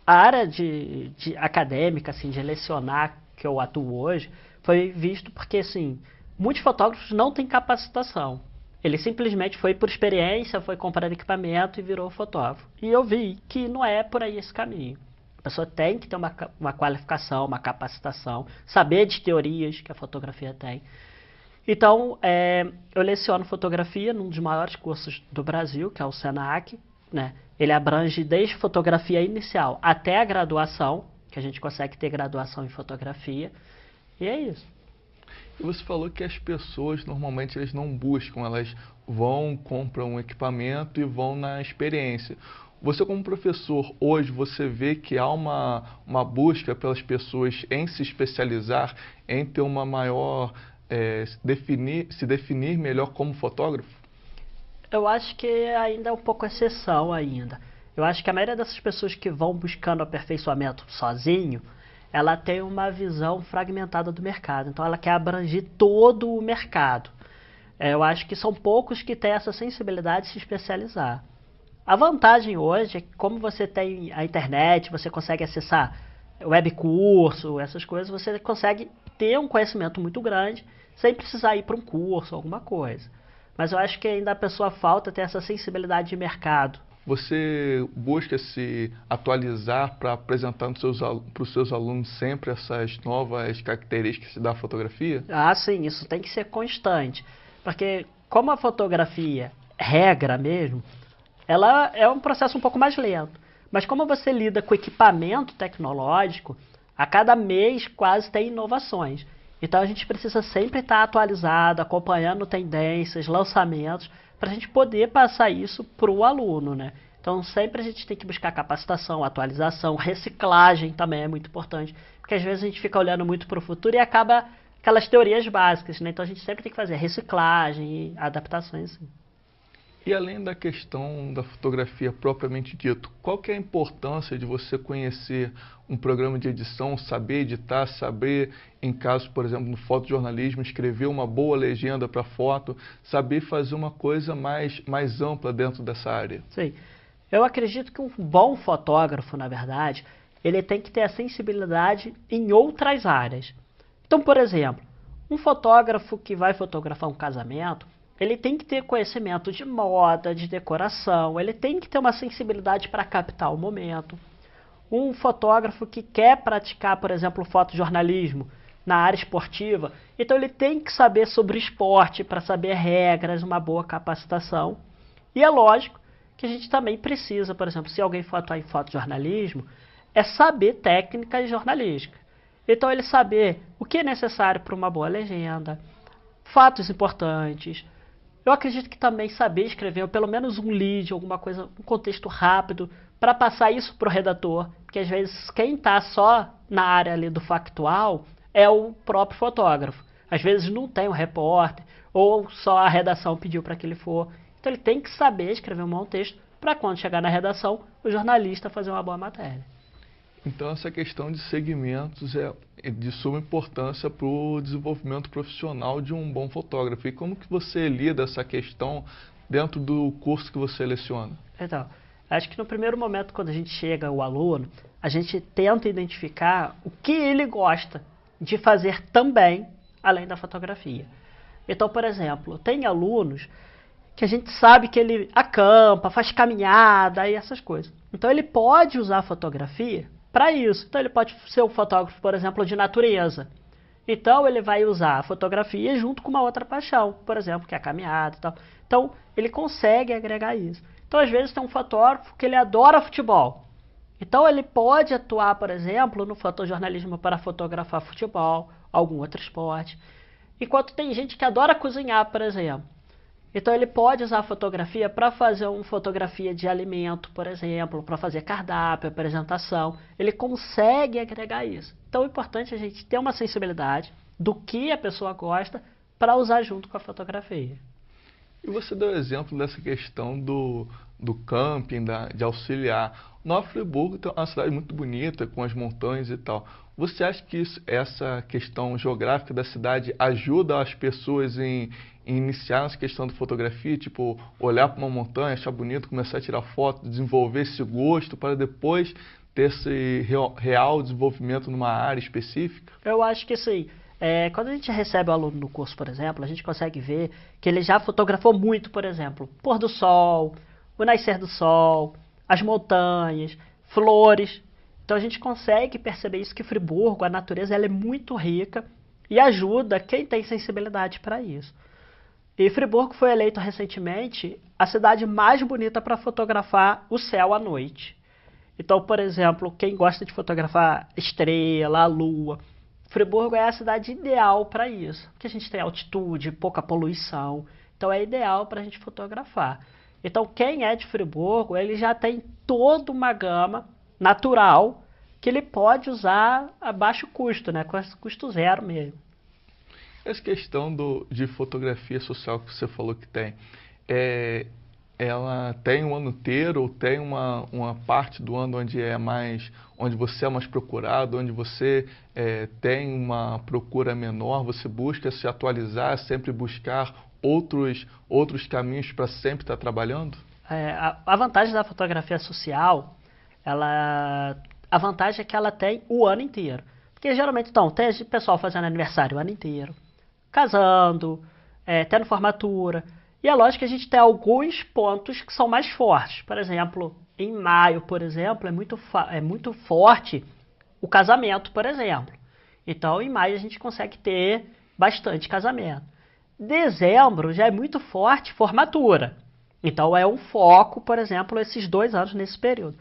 área de acadêmica, assim, de lecionar, que eu atuo hoje, foi visto porque, assim, muitos fotógrafos não têm capacitação. Ele simplesmente foi por experiência, foi comprar equipamento e virou fotógrafo. E eu vi que não é por aí esse caminho. A pessoa tem que ter uma qualificação, uma capacitação, saber de teorias que a fotografia tem. Então, eu leciono fotografia num dos maiores cursos do Brasil, que é o SENAC, né? Ele abrange desde fotografia inicial até a graduação, que a gente consegue ter graduação em fotografia. E é isso. E você falou que as pessoas, normalmente, elas não buscam, elas vão, compram um equipamento e vão na experiência. Você, como professor, hoje, você vê que há uma busca pelas pessoas em se especializar, em ter uma maior, se definir melhor como fotógrafo? Eu acho que ainda é um pouco exceção ainda. Eu acho que a maioria dessas pessoas que vão buscando aperfeiçoamento sozinho, ela tem uma visão fragmentada do mercado. Então, ela quer abranger todo o mercado. Eu acho que são poucos que têm essa sensibilidade de se especializar. A vantagem hoje é que, como você tem a internet, você consegue acessar web curso, essas coisas, você consegue ter um conhecimento muito grande sem precisar ir para um curso, alguma coisa. Mas eu acho que ainda a pessoa falta ter essa sensibilidade de mercado. Você busca se atualizar para apresentar para os seus alunos sempre essas novas características da fotografia? Ah, sim, isso tem que ser constante. Porque como a fotografia, regra mesmo, ela é um processo um pouco mais lento. Mas como você lida com equipamento tecnológico, a cada mês quase tem inovações. Então a gente precisa sempre estar atualizado, acompanhando tendências, lançamentos, para a gente poder passar isso para o aluno, né? Então sempre a gente tem que buscar capacitação, atualização, reciclagem também é muito importante, porque às vezes a gente fica olhando muito para o futuro e acaba aquelas teorias básicas, né? Então a gente sempre tem que fazer reciclagem e adaptações. Assim. E além da questão da fotografia propriamente dito, qual que é a importância de você conhecer um programa de edição, saber editar, saber, em caso, por exemplo, no fotojornalismo, escrever uma boa legenda para foto, saber fazer uma coisa mais ampla dentro dessa área? Sim. Eu acredito que um bom fotógrafo, na verdade, ele tem que ter a sensibilidade em outras áreas. Então, por exemplo, um fotógrafo que vai fotografar um casamento, ele tem que ter conhecimento de moda, de decoração, ele tem que ter uma sensibilidade para captar o momento. Um fotógrafo que quer praticar, por exemplo, fotojornalismo na área esportiva, então ele tem que saber sobre esporte para saber regras, uma boa capacitação. E é lógico que a gente também precisa, por exemplo, se alguém for atuar em fotojornalismo, é saber técnicas jornalísticas. Então ele saber o que é necessário para uma boa legenda, fatos importantes, Eu acredito que também saber escrever, ou pelo menos um lead, alguma coisa, um contexto rápido, para passar isso para o redator, porque às vezes quem está só na área ali do factual é o próprio fotógrafo. Às vezes não tem um repórter, ou só a redação pediu para que ele for. Então ele tem que saber escrever um bom texto para quando chegar na redação, o jornalista fazer uma boa matéria. Então essa questão de segmentos é de suma importância para o desenvolvimento profissional de um bom fotógrafo. E como que você lida essa questão dentro do curso que você leciona? Então, acho que no primeiro momento, quando a gente chega ao aluno, a gente tenta identificar o que ele gosta de fazer também, além da fotografia. Então, por exemplo, tem alunos que a gente sabe que ele acampa, faz caminhada e essas coisas. Então, ele pode usar a fotografia para isso. Então, ele pode ser um fotógrafo, por exemplo, de natureza. Então, ele vai usar a fotografia junto com uma outra paixão, por exemplo, que é a caminhada e tal. Então, ele consegue agregar isso. Então, às vezes, tem um fotógrafo que ele adora futebol. Então, ele pode atuar, por exemplo, no fotojornalismo para fotografar futebol, algum outro esporte. Enquanto tem gente que adora cozinhar, por exemplo. Então, ele pode usar a fotografia para fazer uma fotografia de alimento, por exemplo, para fazer cardápio, apresentação. Ele consegue agregar isso. Então, é importante a gente ter uma sensibilidade do que a pessoa gosta para usar junto com a fotografia. E você deu exemplo dessa questão do camping, de auxiliar. Nova Friburgo é uma cidade muito bonita, com as montanhas e tal. Você acha que essa questão geográfica da cidade ajuda as pessoas em iniciar essa questão de fotografia? Tipo, olhar para uma montanha, achar bonito, começar a tirar foto, desenvolver esse gosto para depois ter esse real desenvolvimento numa área específica? Eu acho que sim. Quando a gente recebe o aluno no curso, por exemplo, a gente consegue ver que ele já fotografou muito, por exemplo, pôr do sol, o nascer do sol, as montanhas, flores. Então a gente consegue perceber isso, que Friburgo, a natureza, ela é muito rica e ajuda quem tem sensibilidade para isso. E Friburgo foi eleito recentemente a cidade mais bonita para fotografar o céu à noite. Então, por exemplo, quem gosta de fotografar estrela, a lua, Friburgo é a cidade ideal para isso, porque a gente tem altitude, pouca poluição, então é ideal para a gente fotografar. Então, quem é de Friburgo, ele já tem toda uma gama natural que ele pode usar a baixo custo, né, com custo zero mesmo. Essa questão de fotografia social que você falou que tem, ela tem um ano inteiro ou tem uma parte do ano onde você é mais procurado, onde você tem uma procura menor, você busca se atualizar, sempre buscar outros caminhos para sempre estar trabalhando? A vantagem da fotografia social, a vantagem é que ela tem o ano inteiro. Porque geralmente, então, tem pessoal fazendo aniversário o ano inteiro, casando, tendo formatura. E é lógico que a gente tem alguns pontos que são mais fortes. Por exemplo, em maio, por exemplo, é muito forte o casamento, por exemplo. Então, em maio a gente consegue ter bastante casamento. Dezembro já é muito forte formatura. Então, é um foco, por exemplo, esses 2 anos nesse período.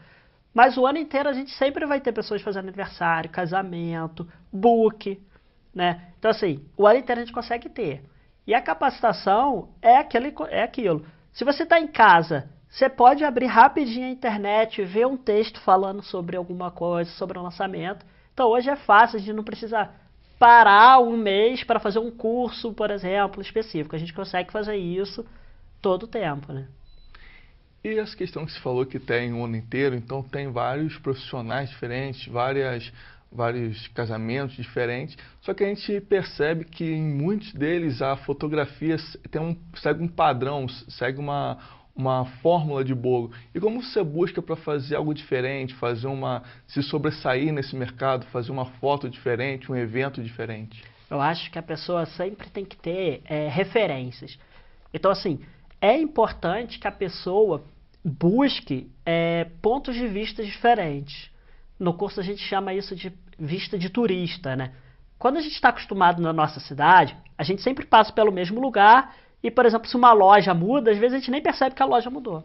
Mas o ano inteiro a gente sempre vai ter pessoas fazendo aniversário, casamento, book, né? Então, assim, o ano inteiro a gente consegue ter. E a capacitação é aquilo. Se você está em casa, você pode abrir rapidinho a internet, ver um texto falando sobre alguma coisa, sobre o lançamento. Então, hoje é fácil, a gente não precisa parar um mês para fazer um curso, por exemplo, específico. A gente consegue fazer isso todo o tempo, né? E essa questão que você falou que tem o ano inteiro, então tem vários profissionais diferentes, vários casamentos diferentes, só que a gente percebe que em muitos deles a fotografia segue um padrão, segue uma fórmula de bolo. E como você busca para fazer algo diferente, se sobressair nesse mercado, fazer uma foto diferente, um evento diferente? Eu acho que a pessoa sempre tem que ter referências. Então, assim, é importante que a pessoa busque pontos de vista diferentes. No curso a gente chama isso de vista de turista, né? Quando a gente está acostumado na nossa cidade, a gente sempre passa pelo mesmo lugar e, por exemplo, se uma loja muda, às vezes a gente nem percebe que a loja mudou.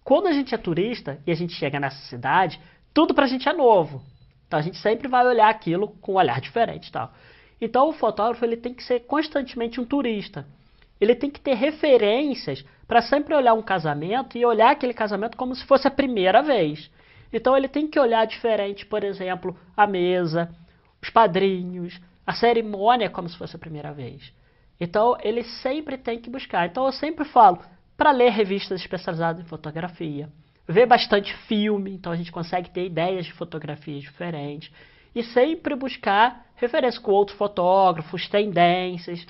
Quando a gente é turista e a gente chega nessa cidade, tudo pra gente é novo. Então a gente sempre vai olhar aquilo com um olhar diferente e tal. Então o fotógrafo ele tem que ser constantemente um turista. ele tem que ter referências para sempre olhar um casamento e olhar aquele casamento como se fosse a primeira vez. Então ele tem que olhar diferente, por exemplo, a mesa, os padrinhos, a cerimônia como se fosse a primeira vez. Então ele sempre tem que buscar. Então eu sempre falo para ler revistas especializadas em fotografia, ver bastante filme, então a gente consegue ter ideias de fotografias diferentes, e sempre buscar referência com outros fotógrafos, tendências.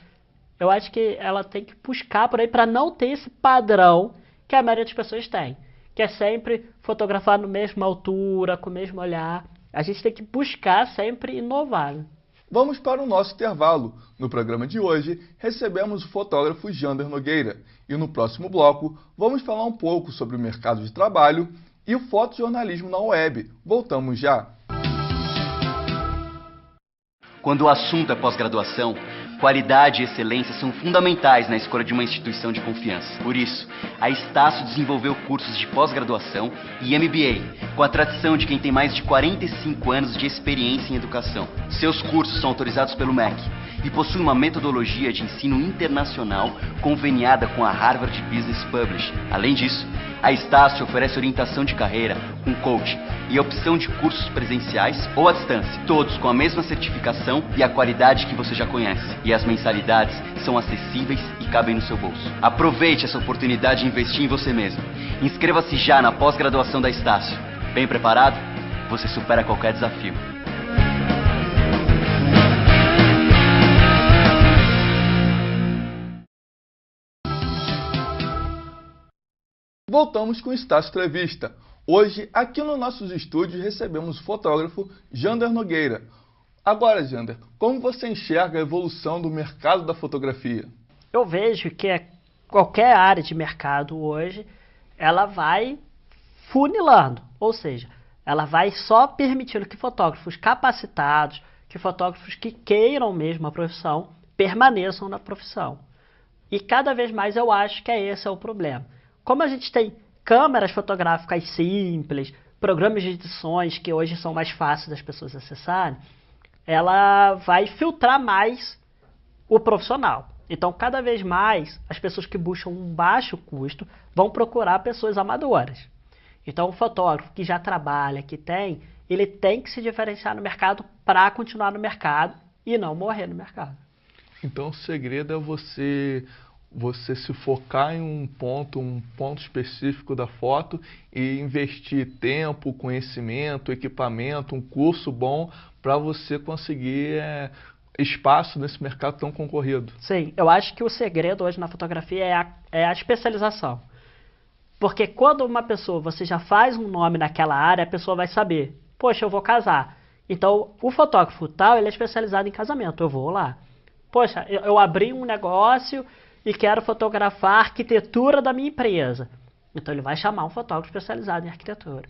Eu acho que ela tem que buscar por aí para não ter esse padrão que a maioria das pessoas tem, que é sempre fotografar na mesma altura, com o mesmo olhar. A gente tem que buscar sempre inovar. Vamos para o nosso intervalo. No programa de hoje, recebemos o fotógrafo Jander Nogueira. E no próximo bloco, vamos falar um pouco sobre o mercado de trabalho e o fotojornalismo na web. Voltamos já. Quando o assunto é pós-graduação, qualidade e excelência são fundamentais na escolha de uma instituição de confiança. Por isso, a Estácio desenvolveu cursos de pós-graduação e MBA, com a tradição de quem tem mais de 45 anos de experiência em educação. Seus cursos são autorizados pelo MEC e possuem uma metodologia de ensino internacional conveniada com a Harvard Business Publishing. Além disso, a Estácio oferece orientação de carreira com coaching e a opção de cursos presenciais ou à distância, todos com a mesma certificação e a qualidade que você já conhece. E as mensalidades são acessíveis e cabem no seu bolso. Aproveite essa oportunidade de investir em você mesmo. Inscreva-se já na pós-graduação da Estácio. Bem preparado? Você supera qualquer desafio. Voltamos com o Estácio Entrevista. Hoje, aqui nos nossos estúdios, recebemos o fotógrafo Jander Nogueira. Agora, Jander, como você enxerga a evolução do mercado da fotografia? Eu vejo que qualquer área de mercado hoje, ela vai funilando, ou seja, ela vai só permitindo que fotógrafos capacitados, que fotógrafos que queiram mesmo a profissão, permaneçam na profissão. E cada vez mais eu acho que esse é o problema. Como a gente tem câmeras fotográficas simples, programas de edições que hoje são mais fáceis das pessoas acessarem, ela vai filtrar mais o profissional. Então, cada vez mais, as pessoas que buscam um baixo custo vão procurar pessoas amadoras. Então, o fotógrafo que já trabalha, ele tem que se diferenciar no mercado para continuar no mercado e não morrer no mercado. Então, o segredo é você se focar em um ponto específico da foto e investir tempo, conhecimento, equipamento, um curso bom para você conseguir espaço nesse mercado tão concorrido. Sim, eu acho que o segredo hoje na fotografia é a especialização. Porque quando você já faz um nome naquela área, a pessoa vai saber, poxa, eu vou casar. Então, o fotógrafo tal, ele é especializado em casamento, eu vou lá. Poxa, eu abri um negócio e quero fotografar a arquitetura da minha empresa. Então ele vai chamar um fotógrafo especializado em arquitetura.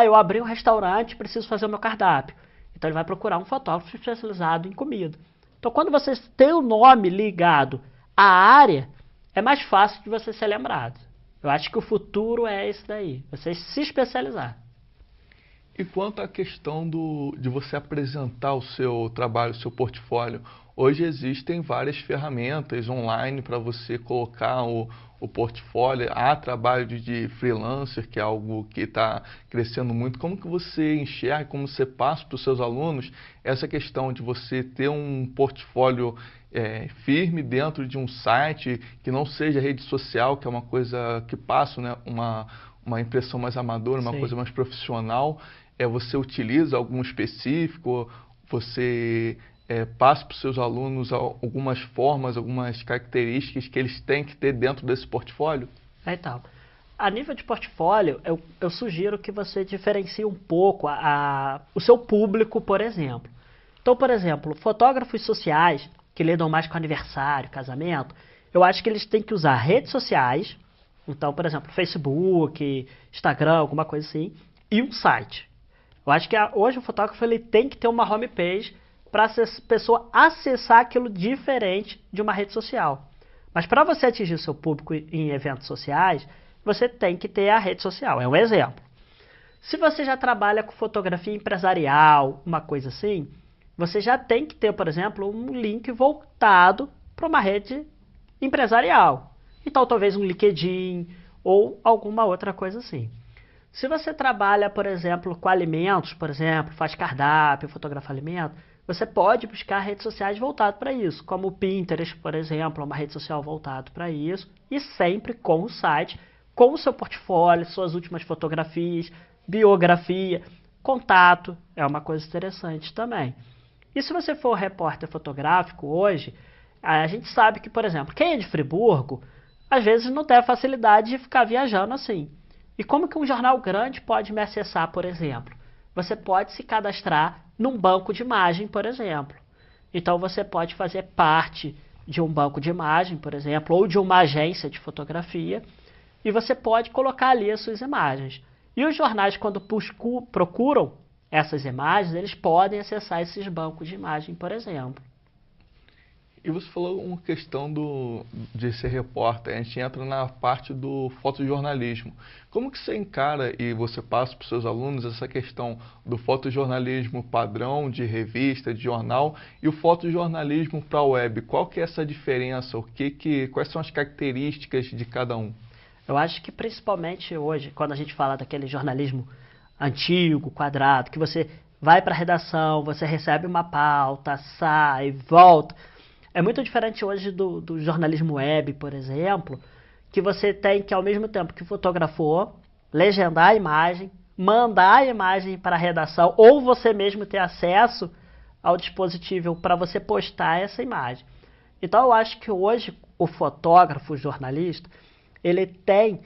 Eu abri um restaurante, preciso fazer o meu cardápio. Então ele vai procurar um fotógrafo especializado em comida. Então quando você tem o nome ligado à área, é mais fácil de você ser lembrado. Eu acho que o futuro é esse daí, você se especializar. E quanto à questão de você apresentar o seu trabalho, o seu portfólio, hoje existem várias ferramentas online para você colocar o portfólio. Há trabalho de freelancer, que é algo que está crescendo muito. Como que você enxerga, como você passa para os seus alunos essa questão de você ter um portfólio firme dentro de um site, que não seja rede social, que é uma coisa que passa, né, uma impressão mais amadora, uma coisa mais profissional. Você utiliza algum específico, você passa para os seus alunos algumas formas, algumas características que eles têm que ter dentro desse portfólio? Então, a nível de portfólio, eu sugiro que você diferencie um pouco o seu público, por exemplo. Então, por exemplo, fotógrafos sociais, que lidam mais com aniversário, casamento, eu acho que eles têm que usar redes sociais, então, por exemplo, Facebook, Instagram, alguma coisa assim, e um site. Eu acho que hoje o fotógrafo ele tem que ter uma homepage para a pessoa acessar aquilo diferente de uma rede social. Mas para você atingir o seu público em eventos sociais, você tem que ter a rede social. É um exemplo. Se você já trabalha com fotografia empresarial, uma coisa assim, você já tem que ter, por exemplo, um link voltado para uma rede empresarial. Então, talvez um LinkedIn ou alguma outra coisa assim. Se você trabalha, por exemplo, com alimentos, por exemplo, faz cardápio, fotografa alimento, você pode buscar redes sociais voltadas para isso, como o Pinterest, por exemplo, é uma rede social voltada para isso, e sempre com o site, com o seu portfólio, suas últimas fotografias, biografia, contato, é uma coisa interessante também. E se você for repórter fotográfico hoje, a gente sabe que, por exemplo, quem é de Friburgo, às vezes não tem a facilidade de ficar viajando assim. E como que um jornal grande pode me acessar, por exemplo? Você pode se cadastrar num banco de imagem, por exemplo. Então você pode fazer parte de um banco de imagem, por exemplo, ou de uma agência de fotografia, e você pode colocar ali as suas imagens. E os jornais, quando procuram essas imagens, eles podem acessar esses bancos de imagem, por exemplo. E você falou uma questão de ser repórter, a gente entra na parte do fotojornalismo. Como que você encara e você passa para os seus alunos essa questão do fotojornalismo padrão, de revista, de jornal, e o fotojornalismo para a web? Qual que é essa diferença? Quais são as características de cada um? Eu acho que principalmente hoje, quando a gente fala daquele jornalismo antigo, quadrado, que você vai para a redação, você recebe uma pauta, sai, volta. É muito diferente hoje do jornalismo web, por exemplo, que você tem que, ao mesmo tempo que fotografou, legendar a imagem, mandar a imagem para a redação, ou você mesmo ter acesso ao dispositivo para você postar essa imagem. Então eu acho que hoje o fotógrafo, o jornalista, ele tem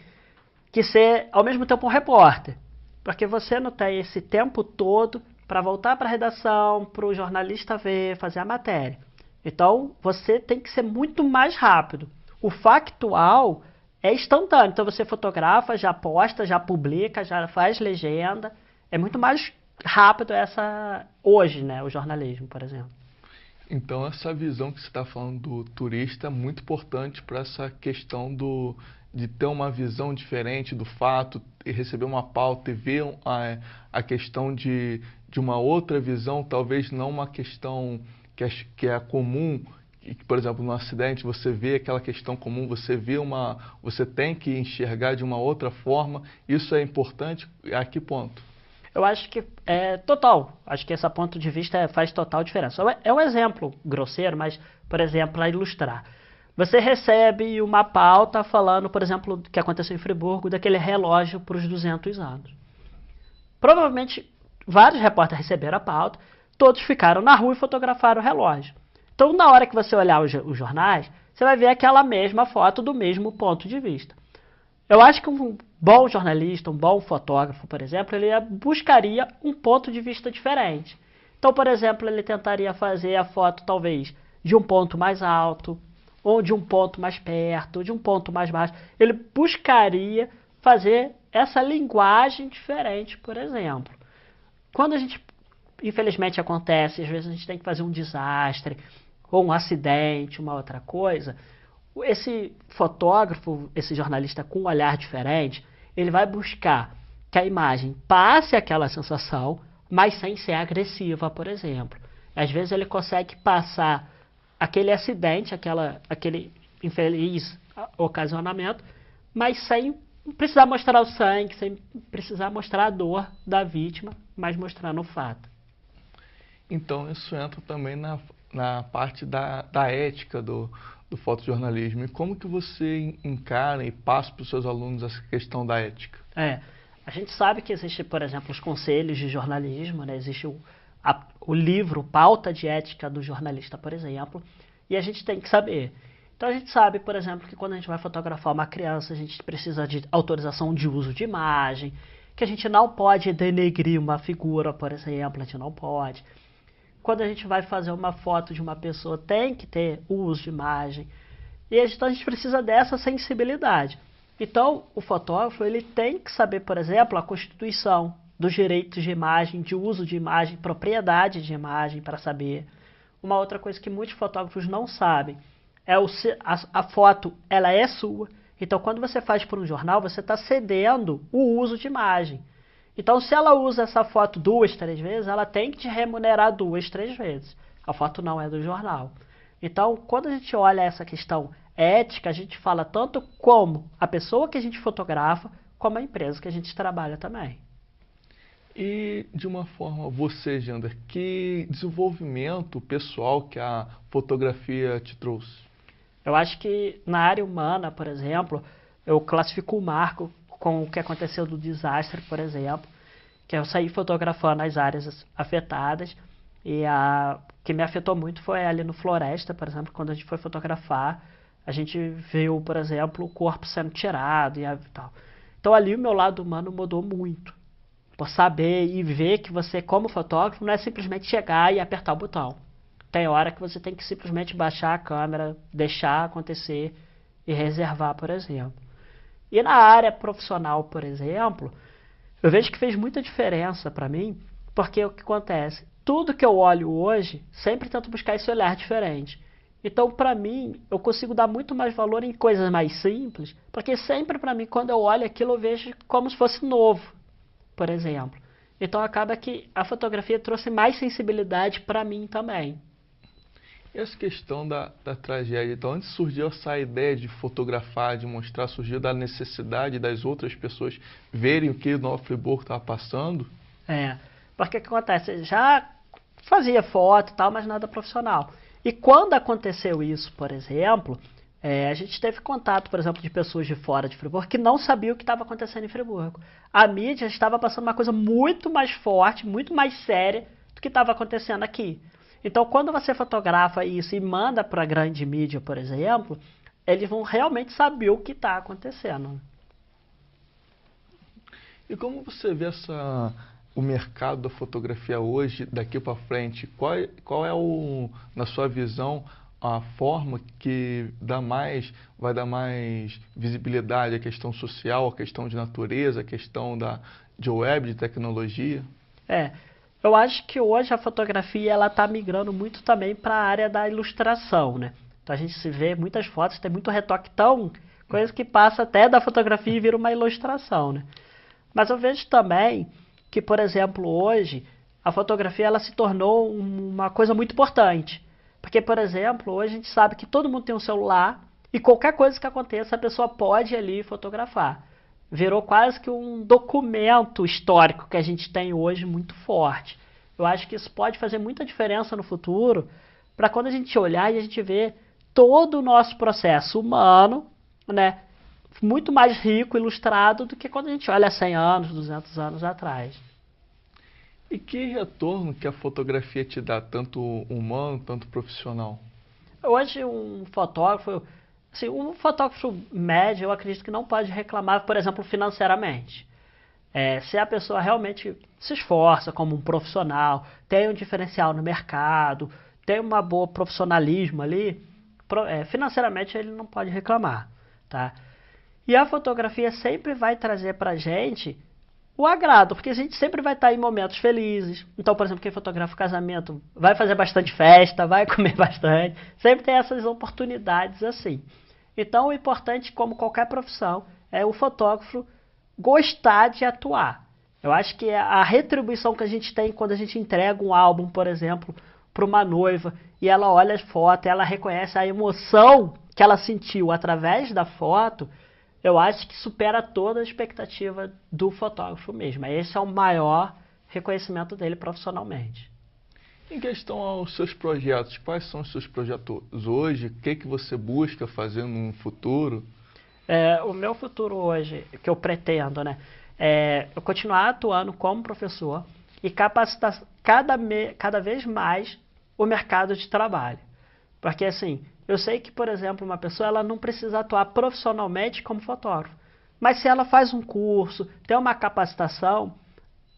que ser, ao mesmo tempo, um repórter, porque você não tem esse tempo todo para voltar para a redação, para o jornalista ver, fazer a matéria. Então, você tem que ser muito mais rápido. O factual é instantâneo. Então, você fotografa, já posta, já publica, já faz legenda. É muito mais rápido hoje, né, o jornalismo, por exemplo. Então, essa visão que você está falando do turista é muito importante para essa questão de ter uma visão diferente do fato, e receber uma pauta e ver a questão de uma outra visão, talvez não uma questão que é comum, por exemplo, no acidente você vê aquela questão comum, você tem que enxergar de uma outra forma. Isso é importante a que ponto? Eu acho que é total. Acho que esse ponto de vista faz total diferença. É um exemplo grosseiro, mas, por exemplo, para ilustrar. Você recebe uma pauta falando, por exemplo, do que aconteceu em Friburgo, daquele relógio para os 200 anos. Provavelmente, vários repórteres receberam a pauta, todos ficaram na rua e fotografaram o relógio. Então, na hora que você olhar os jornais, você vai ver aquela mesma foto do mesmo ponto de vista. Eu acho que um bom jornalista, um bom fotógrafo, por exemplo, ele buscaria um ponto de vista diferente. Então, por exemplo, ele tentaria fazer a foto, talvez, de um ponto mais alto, ou de um ponto mais perto, ou de um ponto mais baixo. Ele buscaria fazer essa linguagem diferente, por exemplo. Quando a gente, infelizmente, acontece, às vezes a gente tem que fazer um desastre, ou um acidente, uma outra coisa, esse fotógrafo, esse jornalista com um olhar diferente, ele vai buscar que a imagem passe aquela sensação, mas sem ser agressiva, por exemplo. Às vezes ele consegue passar aquele acidente, aquele infeliz ocasionamento, mas sem precisar mostrar o sangue, sem precisar mostrar a dor da vítima, mas mostrando o fato. Então isso entra também na parte da ética do fotojornalismo. E como que você encara e passa para os seus alunos essa questão da ética? A gente sabe que existe, por exemplo, os conselhos de jornalismo, né? Existe o livro Pauta de Ética do Jornalista, por exemplo, e a gente tem que saber. Então a gente sabe, por exemplo, que quando a gente vai fotografar uma criança, a gente precisa de autorização de uso de imagem, que a gente não pode denegrir uma figura, por exemplo, a gente não pode. Quando a gente vai fazer uma foto de uma pessoa, tem que ter o uso de imagem. E então a gente precisa dessa sensibilidade. Então, o fotógrafo ele tem que saber, por exemplo, a Constituição dos direitos de imagem, de uso de imagem, propriedade de imagem, para saber. Uma outra coisa que muitos fotógrafos não sabem é a foto, ela é sua. Então, quando você faz por um jornal, você está cedendo o uso de imagem. Então, se ela usa essa foto 2, 3 vezes, ela tem que te remunerar 2, 3 vezes. A foto não é do jornal. Então, quando a gente olha essa questão Ética, a gente fala tanto como a pessoa que a gente fotografa, como a empresa que a gente trabalha também. E, de uma forma, você, Jander, que desenvolvimento pessoal que a fotografia te trouxe? Eu acho que na área humana, por exemplo, eu classifico o Marco com o que aconteceu do desastre, por exemplo, que eu saí fotografando as áreas afetadas e a que me afetou muito foi ali no Floresta, por exemplo, quando a gente foi fotografar, a gente viu, por exemplo, o corpo sendo tirado e tal. Então ali o meu lado humano mudou muito, por saber e ver que você, como fotógrafo, não é simplesmente chegar e apertar o botão. Tem hora que você tem que simplesmente baixar a câmera, deixar acontecer e reservar, por exemplo. E na área profissional, por exemplo, eu vejo que fez muita diferença para mim, porque o que acontece? Tudo que eu olho hoje, sempre tento buscar esse olhar diferente. Então, para mim, eu consigo dar muito mais valor em coisas mais simples, porque sempre para mim, quando eu olho aquilo, eu vejo como se fosse novo, por exemplo. Então, acaba que a fotografia trouxe mais sensibilidade para mim também. E essa questão da tragédia, então, onde surgiu essa ideia de fotografar, de mostrar, surgiu da necessidade das outras pessoas verem o que o Nova Friburgo estava passando? Porque o que acontece? Eu já fazia foto e tal, mas nada profissional. E quando aconteceu isso, por exemplo, a gente teve contato, por exemplo, de pessoas de fora de Friburgo que não sabiam o que estava acontecendo em Friburgo. A mídia estava passando uma coisa muito mais forte, muito mais séria do que estava acontecendo aqui. Então, quando você fotografa isso e manda para a grande mídia, por exemplo, eles vão realmente saber o que está acontecendo. E como você vê o mercado da fotografia hoje, daqui para frente? Qual é, na sua visão, a forma que vai dar mais visibilidade à questão social, à questão de natureza, à questão de web, de tecnologia? Eu acho que hoje a fotografia ela está migrando muito também para a área da ilustração, né? Então a gente se vê muitas fotos, tem muito retoque, coisa que passa até da fotografia e vira uma ilustração, né? Mas eu vejo também que, por exemplo, hoje a fotografia ela se tornou uma coisa muito importante. Porque, por exemplo, hoje a gente sabe que todo mundo tem um celular e qualquer coisa que aconteça a pessoa pode ir ali fotografar. Virou quase que um documento histórico que a gente tem hoje muito forte. Eu acho que isso pode fazer muita diferença no futuro para quando a gente olhar e a gente ver todo o nosso processo humano, né, muito mais rico, ilustrado do que quando a gente olha 100 anos, 200 anos atrás. E que retorno que a fotografia te dá, tanto humano, tanto profissional? Hoje um fotógrafo médio, eu acredito que não pode reclamar, por exemplo, financeiramente. Se a pessoa realmente se esforça como um profissional, tem um diferencial no mercado, tem uma boa profissionalismo ali, financeiramente ele não pode reclamar, tá? E a fotografia sempre vai trazer pra gente o agrado, porque a gente sempre vai estar em momentos felizes. Então, por exemplo, quem fotografa o casamento vai fazer bastante festa, vai comer bastante. Sempre tem essas oportunidades assim. Então, o importante, como qualquer profissão, é o fotógrafo gostar de atuar. Eu acho que a retribuição que a gente tem quando a gente entrega um álbum, por exemplo, para uma noiva, e ela olha as fotos, ela reconhece a emoção que ela sentiu através da foto, eu acho que supera toda a expectativa do fotógrafo mesmo. Esse é o maior reconhecimento dele profissionalmente. Em questão aos seus projetos, quais são os seus projetos hoje? O que você busca fazer no futuro? O meu futuro hoje, que eu pretendo, né, eu continuar atuando como professor e capacitar cada vez mais o mercado de trabalho. Porque assim, eu sei que, por exemplo, uma pessoa ela não precisa atuar profissionalmente como fotógrafo. Mas se ela faz um curso, tem uma capacitação,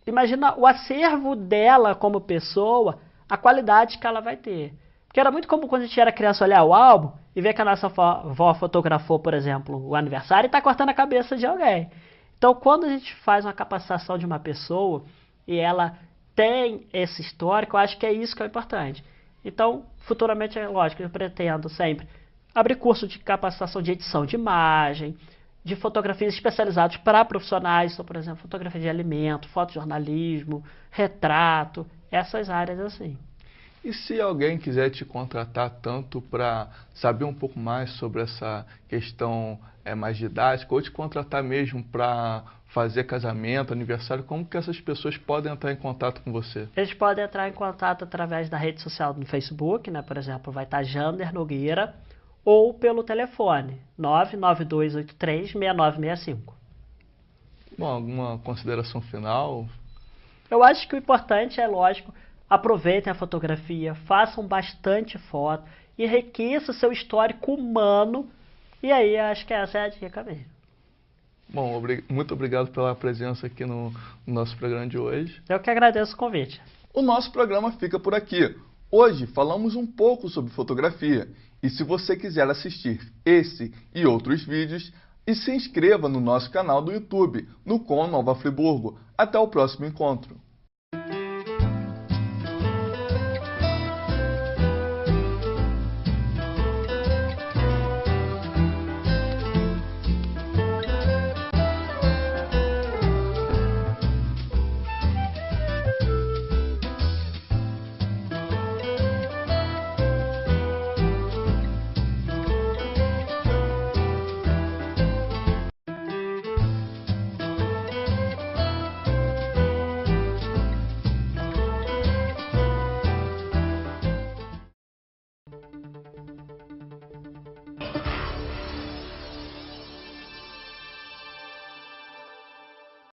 imagina o acervo dela como pessoa, a qualidade que ela vai ter. Porque era muito comum quando a gente era criança olhar o álbum e ver que a nossa avó fotografou, por exemplo, o aniversário e está cortando a cabeça de alguém. Então, quando a gente faz uma capacitação de uma pessoa e ela tem esse histórico, eu acho que é isso que é importante. Então, futuramente, é lógico, eu pretendo sempre abrir curso de capacitação de edição de imagem, de fotografias especializadas para profissionais, então, por exemplo, fotografia de alimento, fotojornalismo, retrato, essas áreas assim. E se alguém quiser te contratar tanto para saber um pouco mais sobre essa questão mais didática, ou te contratar mesmo para fazer casamento, aniversário, como que essas pessoas podem entrar em contato com você? Eles podem entrar em contato através da rede social no Facebook, né? Por exemplo, vai estar Jander Nogueira, ou pelo telefone 992836965. Bom, alguma consideração final? Eu acho que o importante é, lógico, aproveitem a fotografia, façam bastante foto, enriqueça o seu histórico humano, e aí acho que essa é a dica mesmo. Bom, muito obrigado pela presença aqui no nosso programa de hoje. Eu que agradeço o convite. O nosso programa fica por aqui. Hoje falamos um pouco sobre fotografia, e se você quiser assistir esse e outros vídeos, se inscreva no nosso canal do YouTube, no Com Nova Friburgo. Até o próximo encontro.